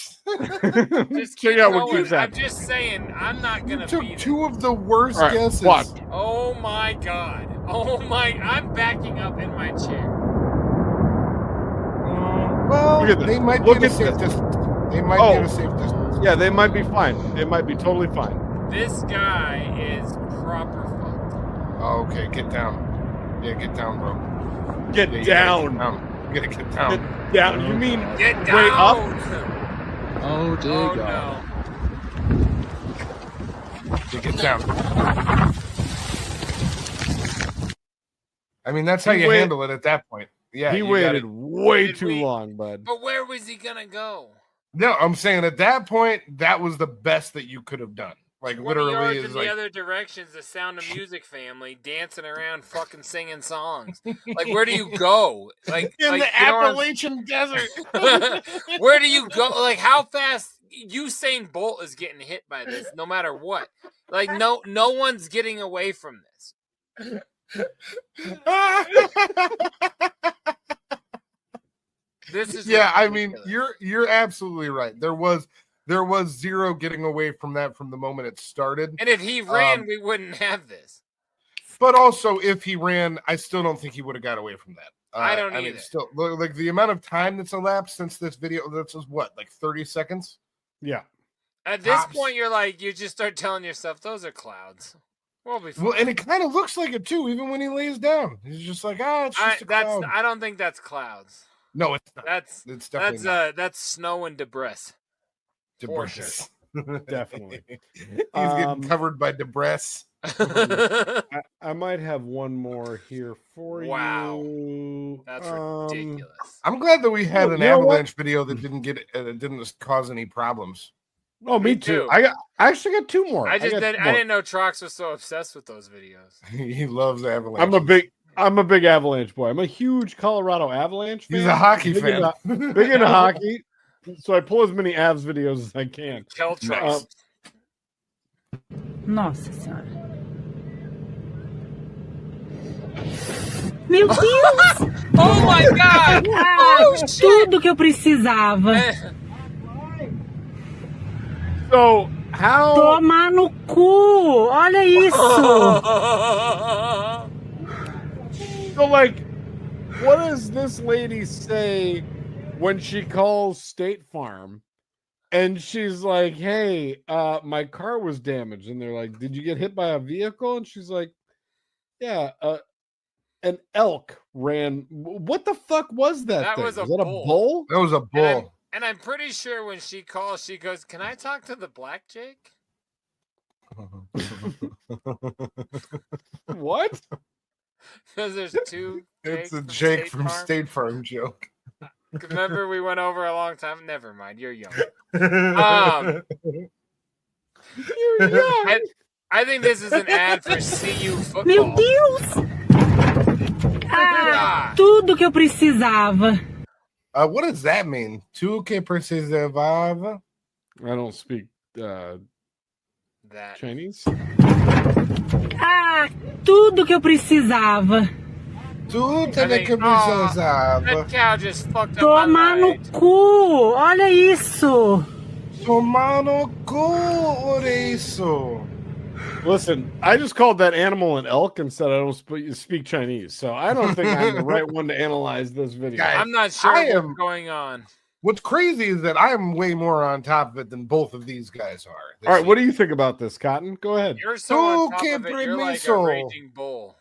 Just check out what keeps happening. I'm just saying, I'm not gonna be two of the worst guesses. Watch. Oh my God. Oh my, I'm backing up in my chair. Well, they might be at a safe distance. They might be at a safe distance. Yeah, they might be fine. They might be totally fine. This guy is proper fucked. Oh, okay, get down. Yeah, get down, bro. Get down. You gotta get down. Get down. You mean get down. Way up? Oh, dear God. No. Get down. I mean, that's how you handle it at that point. Yeah, he waited way too long, bud. But where was he gonna go? No, I'm saying at that point, that was the best that you could have done. Literally, is in the other directions, the Sound of Music family dancing around, fucking singing songs. Where do you go? In the Appalachian Desert. Where do you go? How fast? Usain Bolt is getting hit by this, no matter what. No one's getting away from this. This is ridiculous. I mean, you're absolutely right. There was zero getting away from that from the moment it started. And if he ran, we wouldn't have this. But also, if he ran, I still don't think he would have got away from that. I don't either. Mean, still, the amount of time that's elapsed since this video, this was what, 30 seconds? Yeah. At this point, you just start telling yourself, those are clouds. We'll be fine. Well, and it kind of looks like it too, even when he lays down. He's just like, it's just a cloud. I don't think that's clouds. No, it's not. It's definitely not. That's snow and debris. Debris. Sure. Definitely. He's getting covered by debris. I might have one more here for you. That's ridiculous. I'm glad that we had an avalanche video that didn't cause any problems. Oh, me too. I actually got two more. I didn't know Trox was so obsessed with those videos. He loves avalanche. I'm a big Avalanche boy. I'm a huge Colorado Avalanche fan. He's a hockey fan. Big into hockey. So I pull as many Avs videos as I can. Tell Trox. Nossa senhora. Meu Deus! Oh my God! Oh, shit. Tudo que eu precisava. So, how... Tomar no cu! Olha isso! So, like, what does this lady say when she calls State Farm? And she's like, hey, my car was damaged. And they're like, did you get hit by a vehicle? And she's like, yeah, an elk ran. What the fuck was that? That thing? was a that bull. A bull? That was a bull. And I'm pretty sure when she calls, she goes, "Can I talk to the black Jake?" What? Because there's two. It's a Jake from State Farm joke. Remember, we went over a long time. Never mind, you're young. You're young. I think this is an ad for CU football. Meu Deus! Tudo que eu precisava. What does that mean? Tu que precisava? I don't speak that Chinese. Tudo que eu precisava. Tudo que precisava. That cow just fucked up Tomar my no life. cu! Olha isso! Tomar no cu, isso. Listen, I just called that animal an elk and said I don't speak Chinese, so I don't think I'm the right one to analyze this video. Guys, I'm not sure what's going on. What's crazy is that I'm way more on top of it than both of these guys are. All right, what do you think about this, Cotton? Go ahead. You're so on top of it, you're like a raging bull.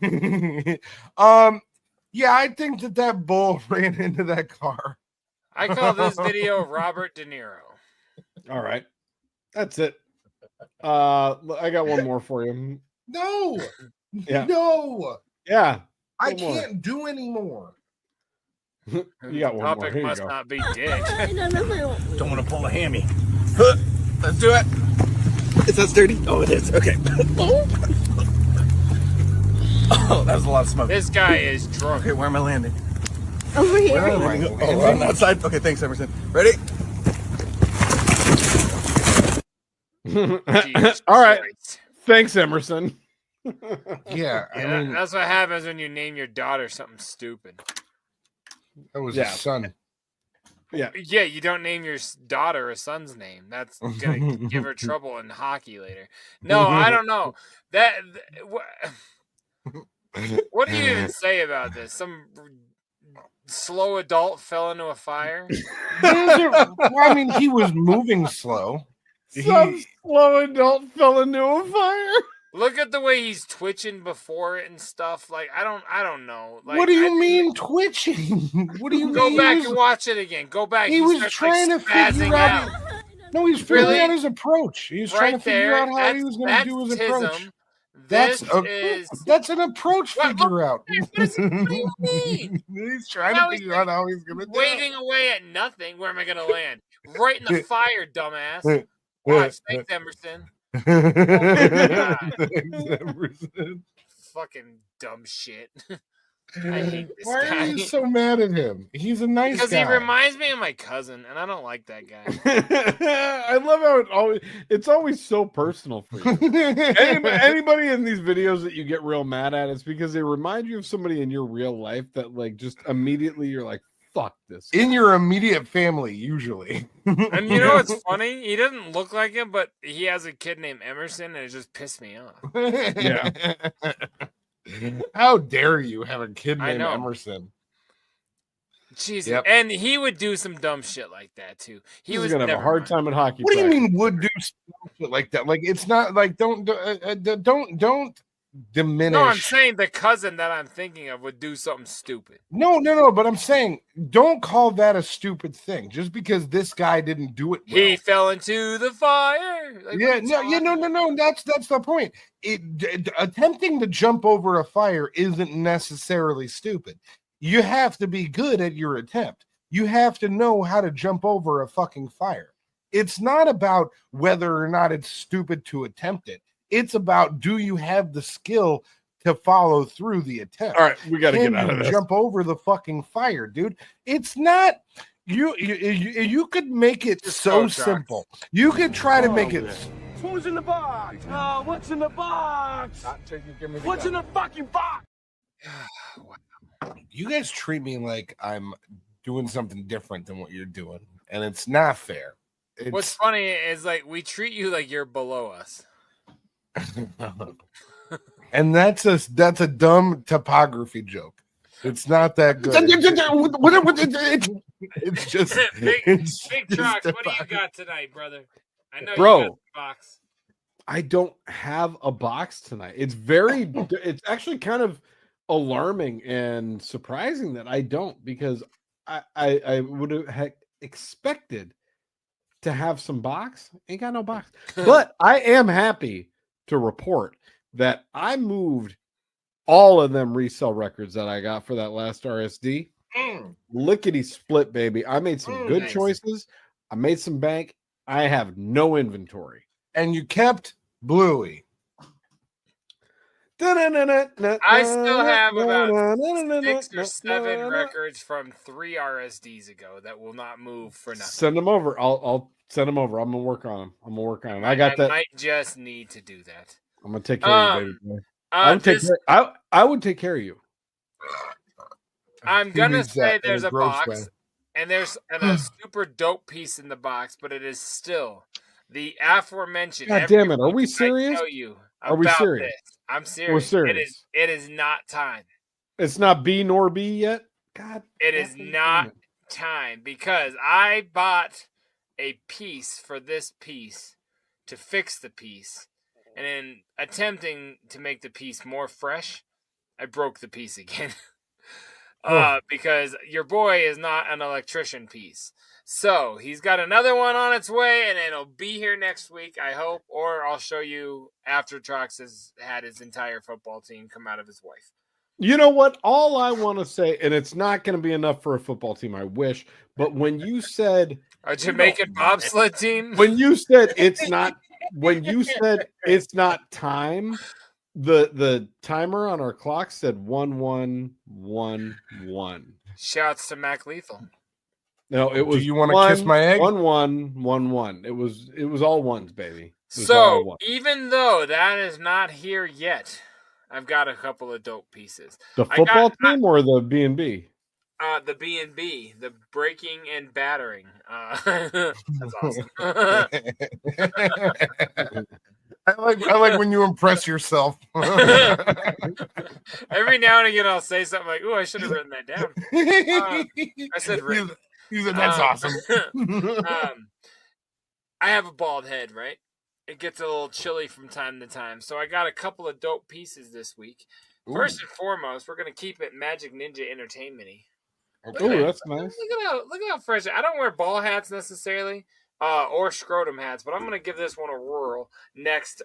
Yeah, I think that bull ran into that car. I call this video Robert De Niro. All right, that's it. I got one more for you. No. Yeah. No. Yeah. I can't do anymore. You got one more. Topic Here you must go. not be dick. Don't want to pull a hammy. Let's do it. Is that sturdy? Oh, it is. Okay. Oh, that was a lot of smoke. This guy is drunk. Okay, where am I landing? Over here. Where am I? Oh, on that side? Okay, thanks, Emerson. Ready? All right. Thanks, Emerson. Yeah, I mean, that's what happens when you name your daughter something stupid. That was his son. Yeah. Yeah, you don't name your daughter a son's name. That's gonna give her trouble in hockey later. No, I don't know. What do you even say about this? Some slow adult fell into a fire? I mean, he was moving slow. Some slow adult fell into a fire. Look at the way he's twitching before it and stuff. Like I don't know. Like, what do you mean twitching? What do you go mean? back and watch it again? Go back. He was starts, trying to figure out. No, he's figuring out his approach. He was trying to figure out how he was going to do his approach. That's an approach figure out. What does he mean? He's trying to figure out how he's going to do it. Waiting away at nothing. Where am I going to land? Right in the fire, dumbass. Watch. Thanks, Emerson. Emerson. Fucking dumb shit. I hate this Why guy. are you so mad at him? He's a nice guy. Because he reminds me of my cousin, and I don't like that guy. I love how it's always so personal for you. Anybody in these videos that you get real mad at, it's because they remind you of somebody in your real life that like just immediately you're like, fuck this guy. In your immediate family, usually. And you know what's funny? He doesn't look like him, but he has a kid named Emerson, and it just pissed me off. Yeah. How dare you have a kid named Emerson? Jesus. Yep. And he would do some dumb shit like that too. He was gonna have a hard time at hockey. What do you mean would do some shit like that? Like it's not like don't diminish. No, I'm saying the cousin that I'm thinking of would do something stupid. No. But I'm saying don't call that a stupid thing just because this guy didn't do it well. He fell into the fire. Like, no. That's the point. Attempting to jump over a fire isn't necessarily stupid. You have to be good at your attempt. You have to know how to jump over a fucking fire. It's not about whether or not it's stupid to attempt it. It's about, do you have the skill to follow through the attempt? All right, we got to get out of this. Jump over the fucking fire, dude. It's not. You could make it so simple. You could try to make it. Who's in the box? What's in the box? What's in the fucking box? You guys treat me like I'm doing something different than what you're doing, and it's not fair. What's funny is like we treat you like you're below us. And that's a dumb topography joke. It's not that good. It's just Big Trox, what do you got tonight, brother? I know Bro, you got the box. I don't have a box tonight. It's actually kind of alarming and surprising that I don't, because I would have expected to have some box. Ain't got no box. But I am happy to report that I moved all of them resale records that I got for that last RSD. Lickety split, baby. I made some good choices. I made some bank. I have no inventory. And you kept Bluey. I still have about 6 or 7 records from 3 RSDs ago that will not move for nothing. Send them over. I'll send them over. I'm gonna work on them. I got that. I might just need to do that. I'm gonna take care of you, baby boy. I would take care of you. I'm gonna say there's a box, and there's a super dope piece in the box, but it is still the aforementioned. God damn it! Are we serious? Are we serious? I'm serious. We're serious. It is not time. It's not B nor B yet. God, it is not time, because I bought a piece for this piece to fix the piece, and in attempting to make the piece more fresh, I broke the piece again. Because your boy is not an electrician piece. So he's got another one on its way, and it'll be here next week, I hope, or I'll show you after Trox has had his entire football team come out of his wife. You know what? All I want to say, and it's not going to be enough for a football team, I wish, but when you said a Jamaican bobsled team, when you said it's not time, the timer on our clock said 1111. Shouts to Mac Lethal. No, it was. Do you want to kiss my egg? 1111. It was all ones, baby. So even though that is not here yet, I've got a couple of dope pieces. The football team or the B&B? The B&B, the breaking and battering. That's awesome. I like when you impress yourself. Every now and again, I'll say something like, "Ooh, I should have written that down." I said, "Rick." You said that's awesome. I have a bald head, right? It gets a little chilly from time to time, so I got a couple of dope pieces this week. Ooh. First and foremost, we're gonna keep it Magic Ninja Entertainment-y. Okay. Oh, that's nice. Look at how fresh. I don't wear ball hats necessarily. Or scrotum hats, but I'm gonna give this one a whirl next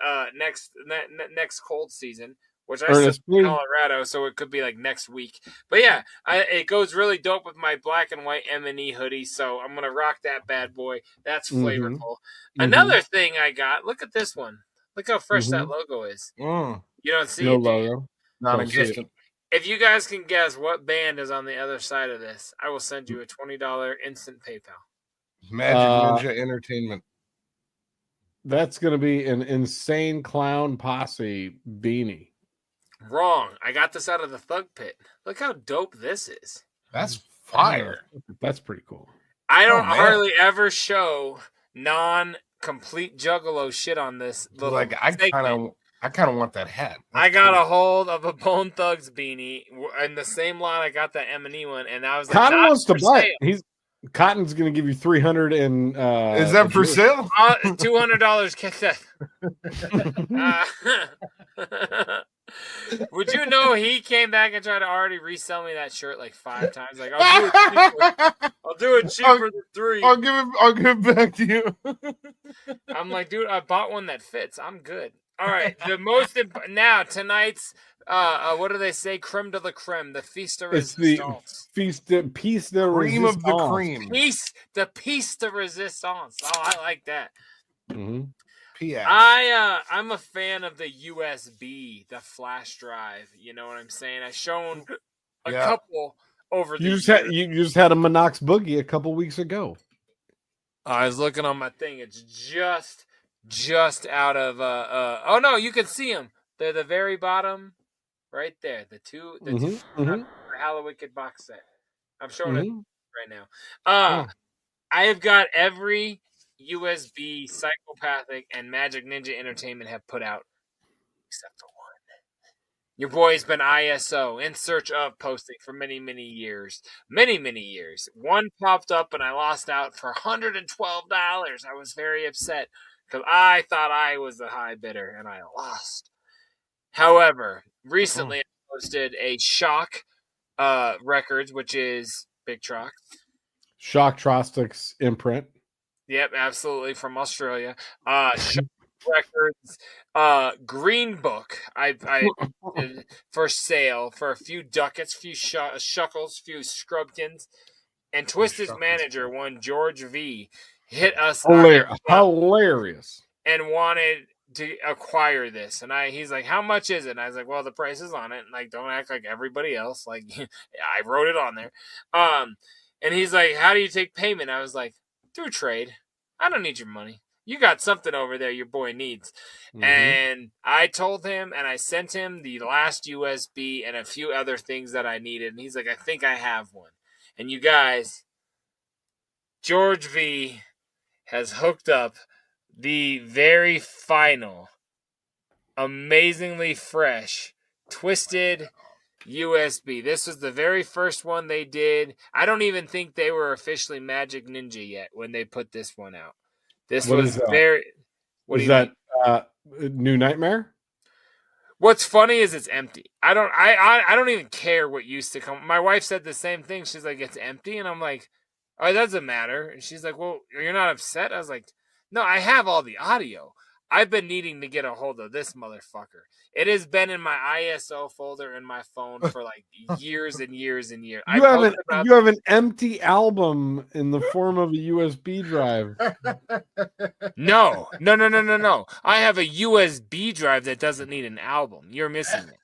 cold season, which I said in Colorado, so it could be like next week. But yeah, it goes really dope with my black and white M&E hoodie, so I'm gonna rock that bad boy. That's flavorful. Mm-hmm. Another thing I got. Look at this one. Look how fresh that logo is. You don't see it. Logo. Non-existent. If you guys can guess what band is on the other side of this, I will send you a $20 instant PayPal. Magic Ninja Entertainment. That's going to be an Insane Clown Posse beanie. Wrong. I got this out of the Thug Pit. Look how dope this is. That's fire. That's pretty cool. I don't hardly ever show non-complete Juggalo shit on this little I kind of want that hat. I got a hold of a Bone Thugs beanie in the same line I got that M&E one, and I was like, Cotton wants to buy it. Cotton's going to give you $300 and is that for sale? $200. Get that. Would you know he came back and tried to already resell me that shirt like 5 times? Like, I'll do it cheaper than 3. I'll give it back to you. I'm like, dude, I bought one that fits. I'm good. All right, now tonight's what do they say? Creme de la creme, the feast de resistance. Piece de resistance. Cream of the cream. The piece de resistance. Oh, I like that. Mm-hmm. P.S. I'm a fan of the USB, the flash drive. You know what I'm saying? I shown a couple over the years. You just had a Monox Boogie a couple weeks ago. I was looking on my thing. It's just out of oh no, you can see them. They're the very bottom. right there. The two Hallowicked box set. I'm showing it right now. I have got every USB Psychopathic and Magic Ninja Entertainment have put out except for one. Your boy's been ISO in search of posting for many, many years. Many, many years. One popped up and I lost out for $112. I was very upset because I thought I was the high bidder and I lost. However, recently I posted a Shock Records, which is Big Trox. Shock Trostics imprint. Yep, absolutely, from Australia. Shock Records Green Book. I for sale for a few ducats, few shuckles, few scrubkins, and Twisted's manager, one George V, hit us hilarious and wanted to acquire this, and he's like, how much is it? And I was like, well, the price is on it, and like, don't act like everybody else, like I wrote it on there. And he's like, how do you take payment? I was like, through trade. I don't need your money. You got something over there your boy needs. And I told him, and I sent him the last USB and a few other things that I needed, and he's like, I think I have one. And you guys, George V has hooked up the very final, amazingly fresh, Twisted USB. This was the very first one they did. I don't even think they were officially Magic Ninja yet when they put this one out. This was very... What is that? New Nightmare? What's funny is it's empty. I don't even care what used to come. My wife said the same thing. She's like, it's empty. And I'm like, oh, it doesn't matter. And she's like, well, you're not upset? I was like, no, I have all the audio. I've been needing to get a hold of this motherfucker. It has been in my ISO folder in my phone for like years and years and years. You have an empty album in the form of a USB drive. No. I have a USB drive that doesn't need an album. You're missing it.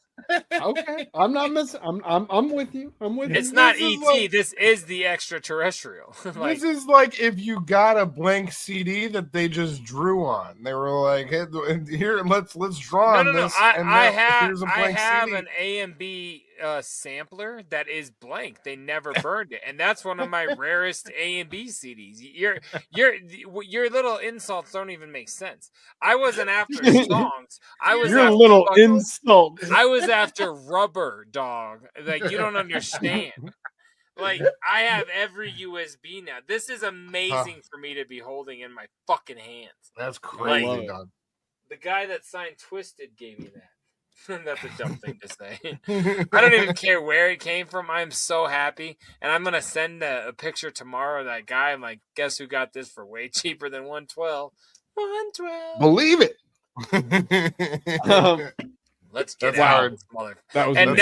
Okay, I'm not missing. I'm with you. It's not ET. This is the extraterrestrial. This is like if you got a blank CD that they just drew on. They were like, hey, "Here, let's draw on this." I have an A and B sampler that is blank. They never burned it, and that's one of my rarest A and B CDs. Your little insults don't even make sense. I wasn't after songs. I was your little insult. I was after Rubber Dog. Like, you don't understand. Like, I have every USB now. This is amazing for me to be holding in my fucking hands. That's crazy, like, dog. The guy that signed Twisted gave me that. That's a dumb thing to say. I don't even care where it came from. I'm so happy. And I'm going to send a picture tomorrow of that guy. I'm like, guess who got this for way cheaper than $112? $112. Believe it. Let's get out. And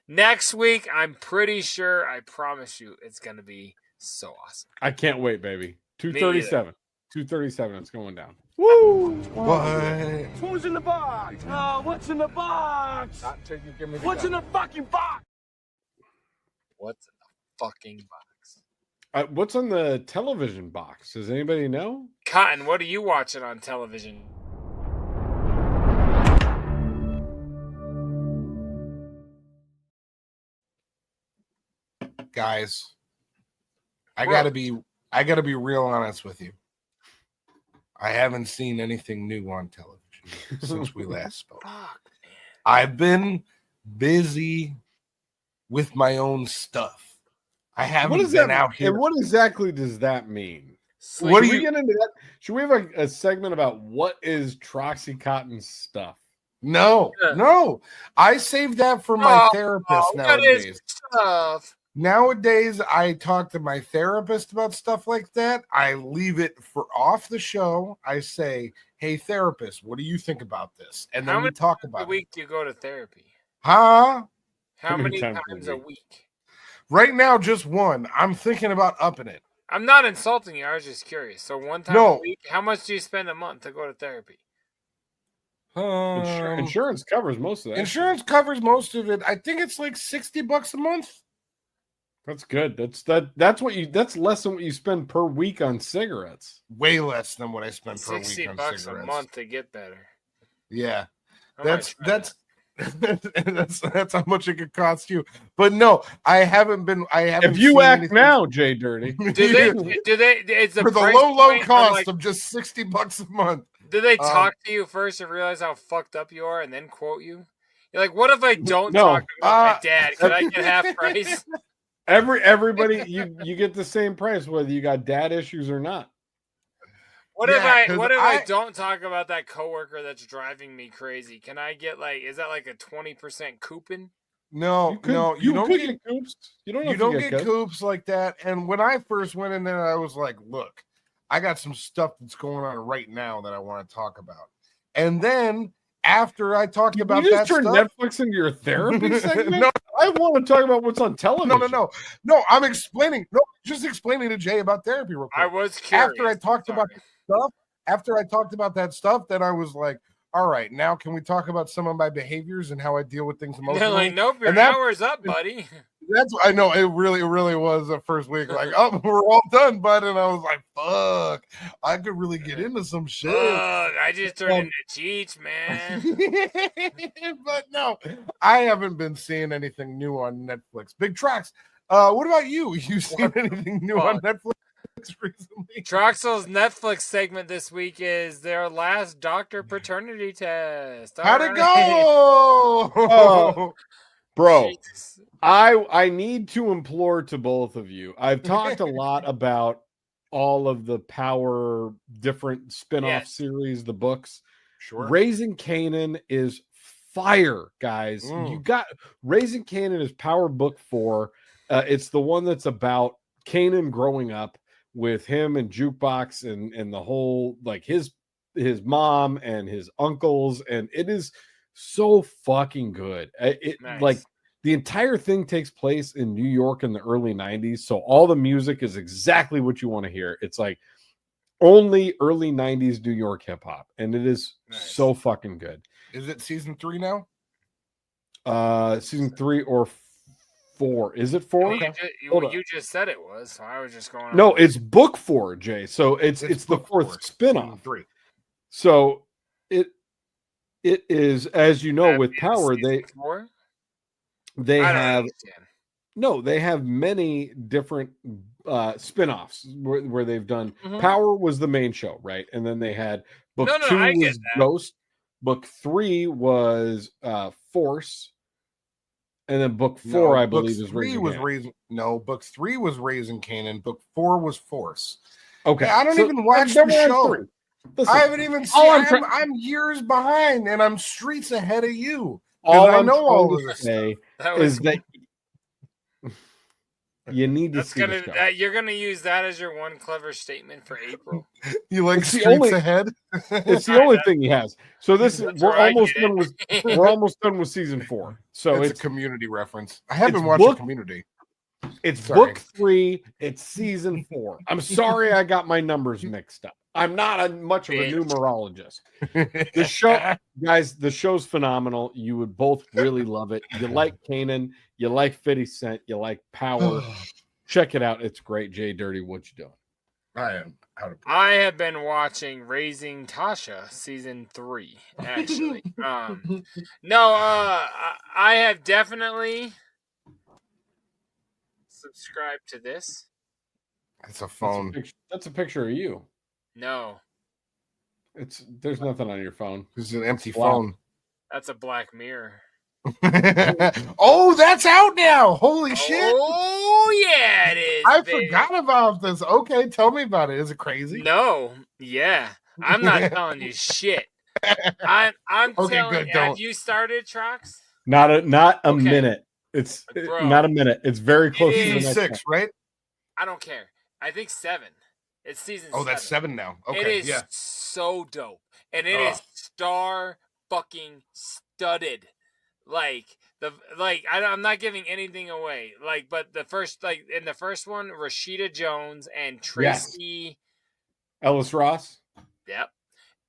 next week, I'm pretty sure, I promise you, it's going to be so awesome. I can't wait, baby. 237. 237. It's going down. Woo! What? Who's in the box? Oh, what's in the box? What's in the fucking box? What's in the fucking box? What's on the television box? Does anybody know? Cotton, what are you watching on television? Guys, I gotta be real honest with you. I haven't seen anything new on television since we last spoke. I've been busy with my own stuff. I haven't been out here. And what exactly does that mean? What do we get into that? Should we have a segment about what is Troxy Cotton stuff? No. I saved that for my therapist nowadays. Nowadays, I talk to my therapist about stuff like that. I leave it for off the show. I say, hey, therapist, what do you think about this? And then we talk about it. How many times a week do you go to therapy? Huh? How many times a week? Right now, just one. I'm thinking about upping it. I'm not insulting you. I was just curious. So one time a week, how much do you spend a month to go to therapy? Insurance covers most of that. Insurance covers most of it. I think it's like $60 a month. That's good. That's less than what you spend per week on cigarettes. Way less than what I spend per week on cigarettes. $60 a month to get better. Yeah. that's how much it could cost you. But no, I haven't been. I haven't. If you seen act anything. now, JDirty, Do they? It's for the low cost of just $60 a month. Do they talk to you first and realize how fucked up you are, and then quote you? You're like, what if I don't talk about my dad? Can I get half price? Everybody, you get the same price whether you got dad issues or not. What if I don't talk about that coworker that's driving me crazy? Can I get is that like a 20% coupon? No, you don't get coops. You don't get coops like that. And when I first went in there, I was like, look, I got some stuff that's going on right now that I want to talk about. And then after I talked about that turn stuff, Netflix into your therapy segment? No, I want to talk about what's on television. No. I'm explaining. No, just explaining to Jay about therapy real quick. I was curious. After I talked about that stuff, then I was like, all right, now can we talk about some of my behaviors and how I deal with things emotionally? They're like, nope, your hour's up, buddy. That's I know it really was the first week. Like, oh, we're all done, bud. And I was like, fuck, I could really get into some shit. I just turned into Cheech, man. But no, I haven't been seeing anything new on Netflix. Big Trox. What about you? You seen anything new on Netflix recently? Troxel's Netflix segment this week is their last doctor paternity test. How'd it go? Bro, I need to implore to both of you. I've talked a lot about all of the Power different spin-off series, the books. Sure. Raising Kanan is fire, guys. You got Raising Kanan is Power Book 4. It's the one that's about Kanan growing up with him and Jukebox and the whole his mom and his uncles, and it is so fucking good. Nice. The entire thing takes place in New York in the early 90s, so all the music is exactly what you want to hear. It's like only early 90s New York hip hop, and it is so fucking good. Is it season 3 now? Season 3 or 4. Is it 4? You just said it was, so I was just going. No, it's book 4, Jay. So it's the 4th spin-off. 3. So it is, as you know, with Power, they have many different spin-offs where they've done Power was the main show, right? And then they had book 2 was Ghost, book 3 was Force. And then book 4, I believe, is Raising. Book 3 was Raising Kanan. Book 4 was Force. Okay, I don't even watch the show. Listen, I haven't even seen. I'm years behind, and I'm streets ahead of you. All I know all of this is that you need to see the show. You're gonna use that as your one clever statement for April. You like streets ahead? It's the only thing he has. So we're almost done with season 4. So it's a Community reference. I haven't watched Community. It's book 3. It's season 4. I'm sorry I got my numbers mixed up. I'm not much of a numerologist. The show, guys, the show's phenomenal. You would both really love it. You like Kanan, you like 50 Cent, you like Power. Check it out. It's great. JDirty, what you doing? I have been watching Raising Tasha season 3, actually. I have definitely subscribed to this. It's a phone. That's a picture of you. No. There's nothing on your phone. It's an empty phone. That's a Black Mirror. Oh, that's out now. Holy shit. Oh, yeah, it is. I forgot about this. Okay, tell me about it. Is it crazy? No. Yeah. I'm not telling you shit. I'm telling you. Have you started, Trox? Not a minute. It's not a minute. It's very close to the next 6, right? I don't care. I think 7. It's season 7. Oh, that's 7 now. Okay, it is so dope. And it is star fucking studded. I'm not giving anything away. But the first, in the first one, Rashida Jones and Tracy Ellis Ross. Yep.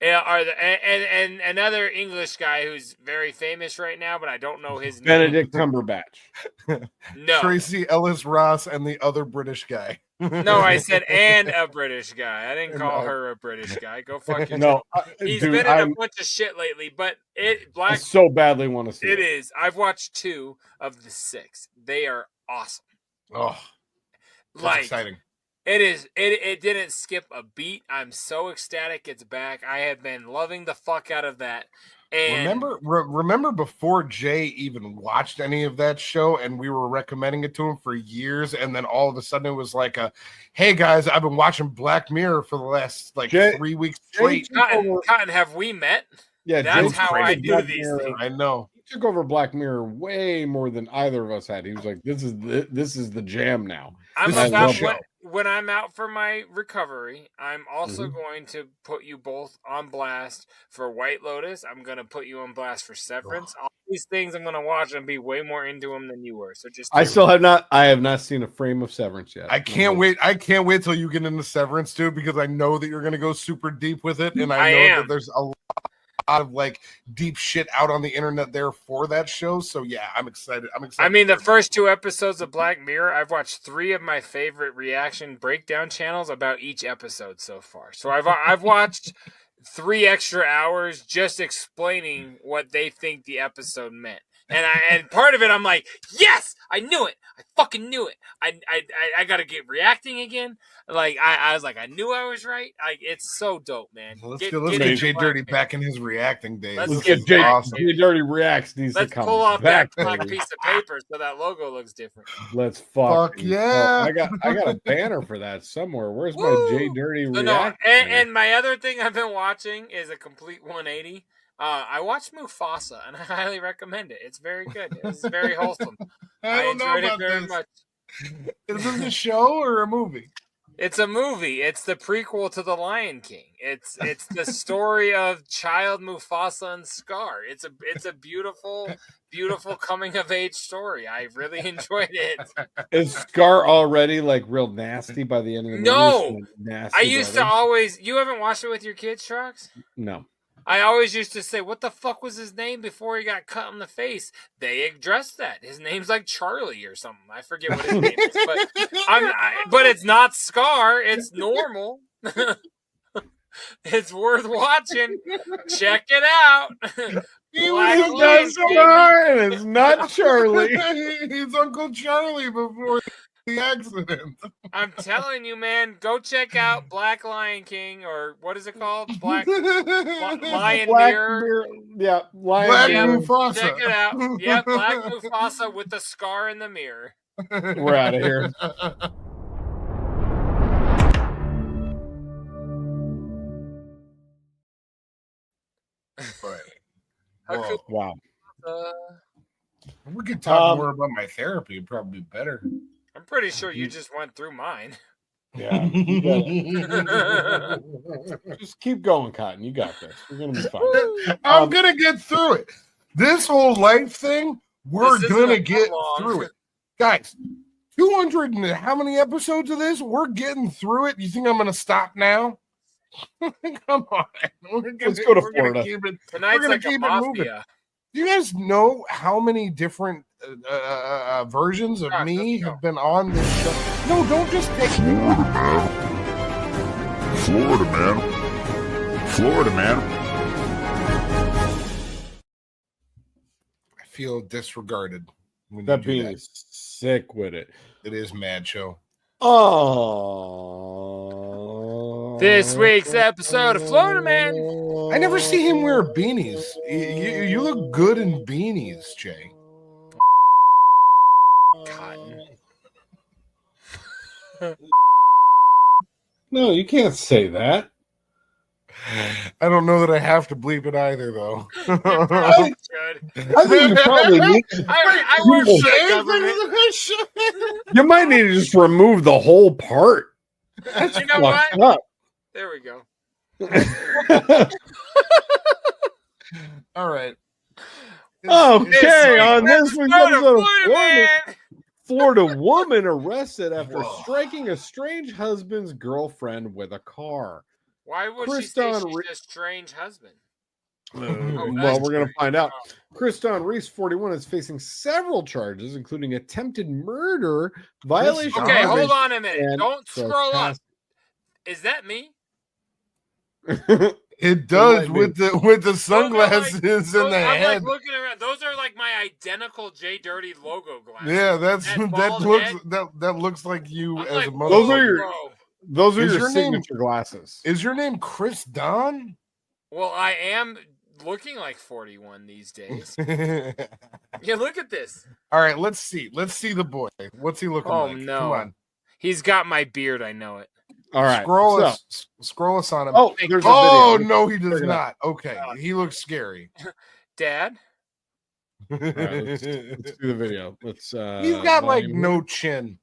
Yeah, and another English guy who's very famous right now, but I don't know his name. Benedict Cumberbatch. No. Tracy Ellis Ross and the other British guy. No, I said and a British guy. I didn't call her a British guy. Go fuck yourself. No, he's dude, been in a bunch of shit lately, but I so badly want to see it. It is. I've watched 2 of the 6. They are awesome. Oh, that's exciting. It is. It didn't skip a beat. I'm so ecstatic it's back. I have been loving the fuck out of that. And remember before Jay even watched any of that show, and we were recommending it to him for years, and then all of a sudden it was like hey guys, I've been watching Black Mirror for the last 3 weeks straight. Cotton, have we met? Yeah, that's how I do these things. I know. He took over Black Mirror way more than either of us had. He was like, "This is the jam now." When I'm out for my recovery, I'm also going to put you both on blast for White Lotus. I'm going to put you on blast for Severance. All these things I'm going to watch and be way more into them than you were. So I have not seen a frame of Severance yet. I can't wait till you get into Severance, dude, because I know that you're going to go super deep with it, and I know that there's a lot of deep shit out on the internet there for that show. So yeah, I'm excited. I mean, the first 2 episodes of Black Mirror, I've watched 3 of my favorite reaction breakdown channels about each episode so far. So I've watched 3 extra hours just explaining what they think the episode meant. And part of it, I'm like, yes, I knew it. I fucking knew it. I got to get reacting again. I was like, I knew I was right. It's so dope, man. Let's get JDirty back in his reacting days. Let's get JDirty reacts. Let's pull off that black piece of paper so that logo looks different. Let's fuck yeah. I got a banner for that somewhere. Where's my JDirty react? And my other thing I've been watching is a complete 180. I watched Mufasa, and I highly recommend it. It's very good. It's very wholesome. I enjoyed it very much. Is this a show or a movie? It's a movie. It's the prequel to The Lion King. It's the story of child Mufasa and Scar. It's a beautiful, beautiful coming of age story. I really enjoyed it. Is Scar already real nasty by the end of the movie? No, I used to always. You haven't watched it with your kids, Trox? No. I always used to say, what the fuck was his name before he got cut in the face? They addressed that. His name's like Charlie or something. I forget what his name is. But it's not Scar. It's normal. It's worth watching. Check it out. And it's not Charlie. He's Uncle Charlie before the accident. I'm telling you, man, go check out Black Lion King, or what is it called? Lion Mirror. Yeah, Black Mufasa. Check it out. Yeah, Black Mufasa with the scar in the mirror. We're out of here. Wow. We could talk more about my therapy. It'd probably be better. I'm pretty sure you just went through mine. Yeah. Just keep going, Cotton. You got this. We're going to be fine. I'm going to get through it. This whole life thing, we're going to get through it. Guys, 200 and how many episodes of this? We're getting through it. You think I'm going to stop now? Come on. Let's go to Florida. Tonight's like a mafia. Do you guys know how many different versions of me have been on this show? No, don't just take Florida, man. I feel disregarded. That being is sick with it. It is mad show. Oh, this week's episode of Florida Man. I never see him wear beanies. You look good in beanies, Jay. Cotton. No, you can't say that. I don't know that I have to bleep it either, though. I think you probably need to. I work for the government. You might need to just remove the whole part. That's you know what? Up. There we go. All right. Okay, on this week's episode of Florida woman arrested after striking a strange husband's girlfriend with a car. Why would she say she's a strange husband? Well, we're going to find out. Kriston Reese, 41, is facing several charges, including attempted murder, violation. Okay, hold on a minute. Don't scroll up. Is that me? It does with the sunglasses and the I'm head. like looking around. Those are like my identical JDirty logo glasses. Yeah, that looks like you I'm as like, a mother. Those are your signature glasses. Is your name Chris Don? Well, I am looking like 41 these days. Yeah, look at this. All right, let's see. Let's see the boy. What's he looking like? Oh no, Come on. He's got my beard. I know it. All right, scroll us on him. Oh, there's a video. No, he does not. Okay, he looks scary. Dad. All right, let's do the video. He's got like no chin.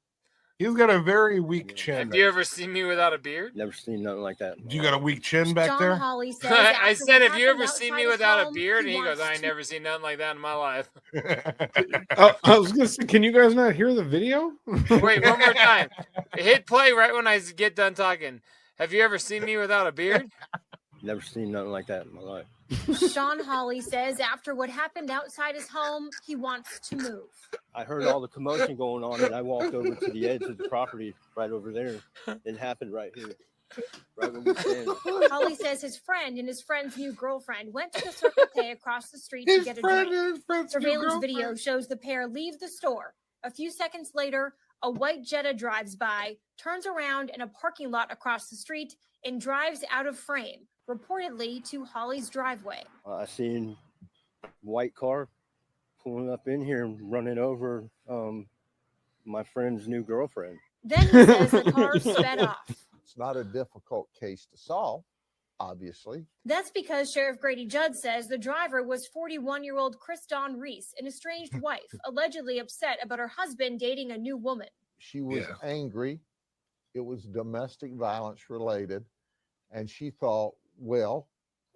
He's got a very weak chin. Have you ever seen me without a beard? Never seen nothing like that. You got a weak chin back there? Holly says I said, have you ever seen me without a beard? And he goes, I ain't never seen nothing like that in my life. I was going to say, can you guys not hear the video? Wait, one more time. Hit play right when I get done talking. Have you ever seen me without a beard? Never seen nothing like that in my life. Sean Hawley says after what happened outside his home, he wants to move. I heard all the commotion going on, and I walked over to the edge of the property right over there. It happened right here. Right when we stand. Hawley says his friend and his friend's new girlfriend went to the Circle K across the street to get a drink. Surveillance video shows the pair leave the store. A few seconds later, a white Jetta drives by, turns around in a parking lot across the street, and drives out of frame, reportedly to Holly's driveway. I seen white car pulling up in here and running over my friend's new girlfriend. Then he says the car sped off. It's not a difficult case to solve, obviously. That's because Sheriff Grady Judd says the driver was 41-year-old Kriston Reese, an estranged wife, allegedly upset about her husband dating a new woman. She was angry. It was domestic violence related. And she thought, well,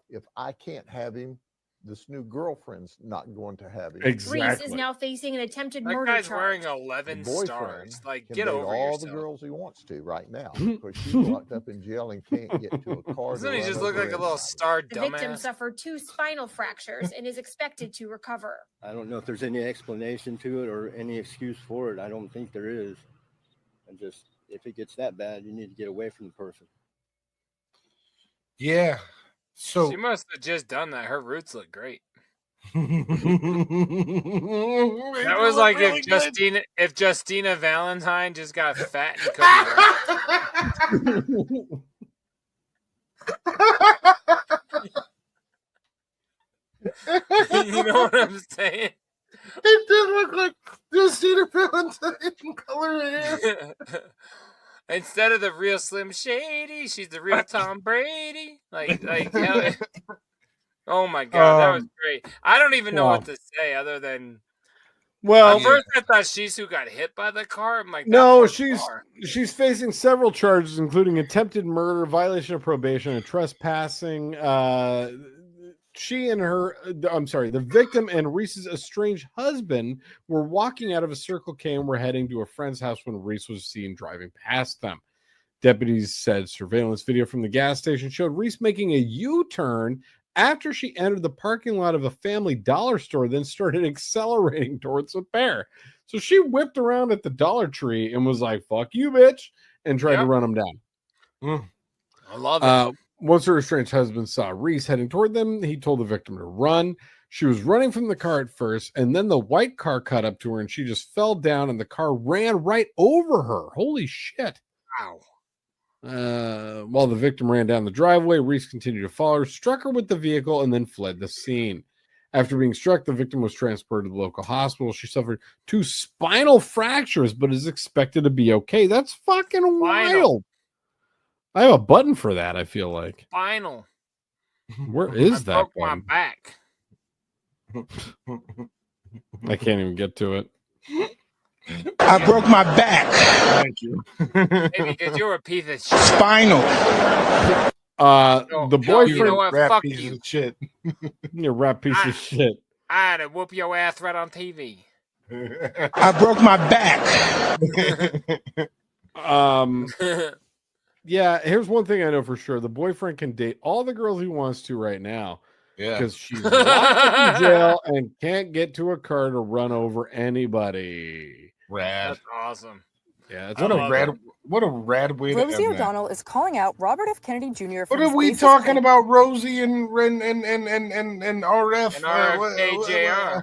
if I can't have him, this new girlfriend's not going to have him. Exactly. Reese is now facing an attempted murder charge. That guy's wearing 11 stars. Like, get over all yourself. The girls he wants to right now because she's locked up in jail and can't get to a car. Doesn't he just look like a little star The dumbass? victim suffered 2 spinal fractures and is expected to recover. I don't know if there's any explanation to it or any excuse for it. I don't think there is. And just, if it gets that bad, you need to get away from the person. Yeah. So she must have just done that. Her roots look great. That was like really if Justina Valentine just got fat and couldn't. You know what I'm saying? It did look like Justina Valentine in color hair. Instead of the real Slim Shady, she's the real Tom Brady. Hell, oh my God, that was great. I don't even know what to say other than. Well, at first I thought she's who got hit by the car. I'm like, no, she's facing several charges, including attempted murder, violation of probation, and trespassing. The victim and Reese's estranged husband were walking out of a Circle K and were heading to a friend's house when Reese was seen driving past them. Deputies said surveillance video from the gas station showed Reese making a U-turn after she entered the parking lot of a Family Dollar store, then started accelerating towards the pair. So she whipped around at the Dollar Tree and was like, fuck you, bitch, and tried to run them down. I love it. Once her estranged husband saw Reese heading toward them, he told the victim to run. She was running from the car at first, and then the white car caught up to her, and she just fell down, and the car ran right over her. Holy shit. Wow. While the victim ran down the driveway, Reese continued to follow her, struck her with the vehicle, and then fled the scene. After being struck, the victim was transported to the local hospital. She suffered 2 spinal fractures, but is expected to be okay. That's fucking wild. I have a button for that, I feel like. Spinal. Where is that broke my back. I can't even get to it. I broke my back. Thank you. Maybe because you're a piece of shit. Spinal. The boyfriend. You know what? Fuck piece you. Of shit. You're a rap piece of shit. I had to whoop your ass right on TV. I broke my back. Yeah, here's one thing I know for sure: the boyfriend can date all the girls he wants to right now. Yeah, because she's locked up in jail and can't get to a car to run over anybody. Rad. That's awesome. Yeah, what a rad way Rosie to end O'Donnell is calling out Robert F. Kennedy Jr. What are we talking about, Rosie and RF? And RFKJR.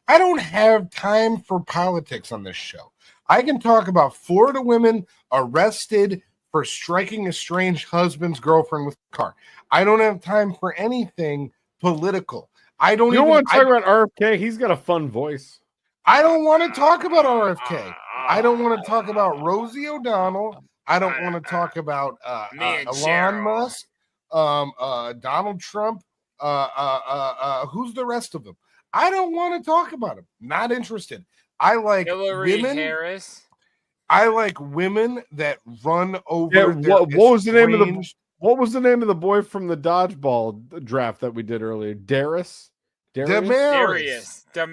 I don't have time for politics on this show. I can talk about Florida women arrested for striking a estranged husband's girlfriend with a car. I don't have time for anything political. I don't. You don't want to talk about RFK? He's got a fun voice. I don't want to talk about RFK. I don't want to talk about Rosie O'Donnell. I don't want to talk about Elon Musk, Donald Trump. Who's the rest of them? I don't want to talk about them. Not interested. I like Hillary women. Harris. I like women that run over. Yeah, what was the name of the? What was the name of the boy from the dodgeball draft that we did earlier? Darius. Damaris. We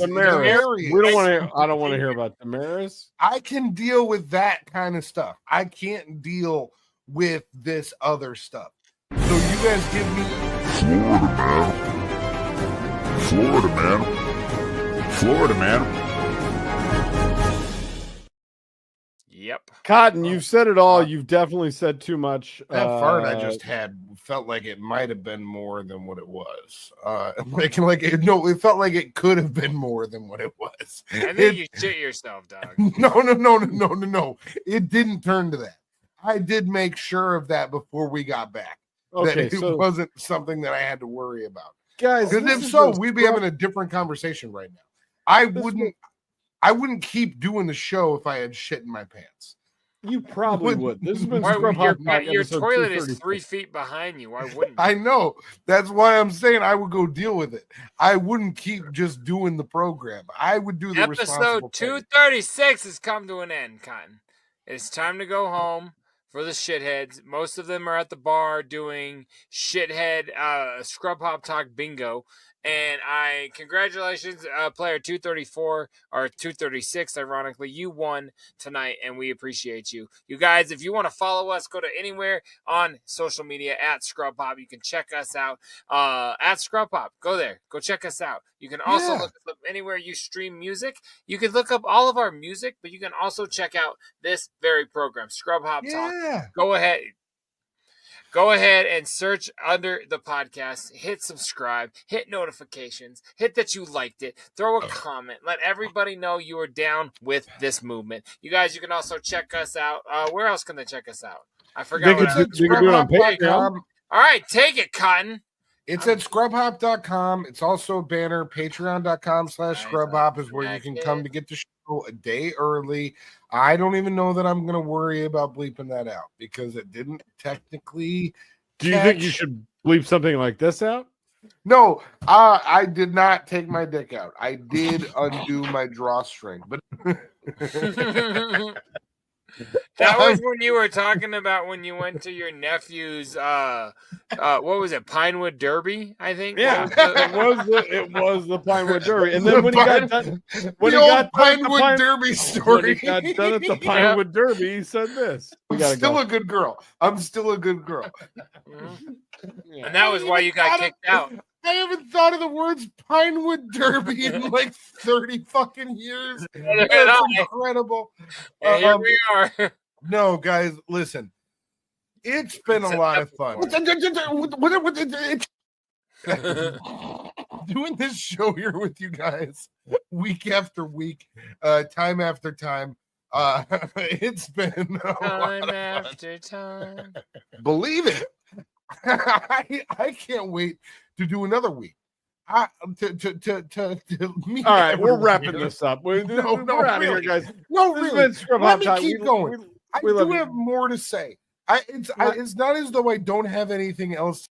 don't want to. I don't want to hear about Damaris. I can deal with that kind of stuff. I can't deal with this other stuff. So you guys give me Florida man. Yep. Cotton, you've said it all. You've definitely said too much. That fart I just had felt like it might have been more than what it was. It felt like it could have been more than what it was. I think you shit yourself, dog. No. It didn't turn to that. I did make sure of that before we got back. Okay, that it wasn't something that I had to worry about. Guys, because if so, we'd be having a different conversation right now. I wouldn't keep doing the show if I had shit in my pants. You probably would. This has been your toilet is 3 feet behind you. Why wouldn't you? I know. That's why I'm saying I would go deal with it. I wouldn't keep just doing the program. I would do the episode 236 has come to an end, Cotton. It's time to go home for the shitheads. Most of them are at the bar doing shithead scrub hop talk bingo. And congratulations, player 234 or 236. Ironically, you won tonight, and we appreciate you. You guys, if you want to follow us, go to anywhere on social media at Scrub Hop. You can check us out at Scrub Hop. Go there, go check us out. You can also look us up anywhere you stream music. You can look up all of our music, but you can also check out this very program, Scrub Hop Talk. Go ahead and search under the podcast, hit subscribe, hit notifications, hit that you liked it, throw a comment, let everybody know you are down with this movement. You guys, you can also check us out. Where else can they check us out? I forgot. They can do it on Patreon. All right, take it, Cotton. It's at scrubhop.com. It's also a banner. Patreon.com/scrubhop is where you can come to get the show a day early. I don't even know that I'm going to worry about bleeping that out because it didn't technically. Do you think you should bleep something like this out? No, I did not take my dick out. I did undo my drawstring, but. That was when you were talking about when you went to your nephew's what was it, Pinewood Derby, I think? Yeah, it was the Pinewood Derby. And then when he got done Pinewood Derby story. When he got done at the Pinewood Derby, he said this. I'm still a good girl. I'm still a good girl. Yeah. And that was why you got kicked out. I haven't thought of the words Pinewood Derby in like 30 fucking years. That's incredible. Here we are. No, guys, listen. It's been a lot of fun. Doing this show here with you guys week after week, time after time. It's been time after time. Believe it. I can't wait to do another week. All right, we're wrapping this up. We're out of here, guys. No, really. Let me keep going. I do have more to say. It's not as though I don't have anything else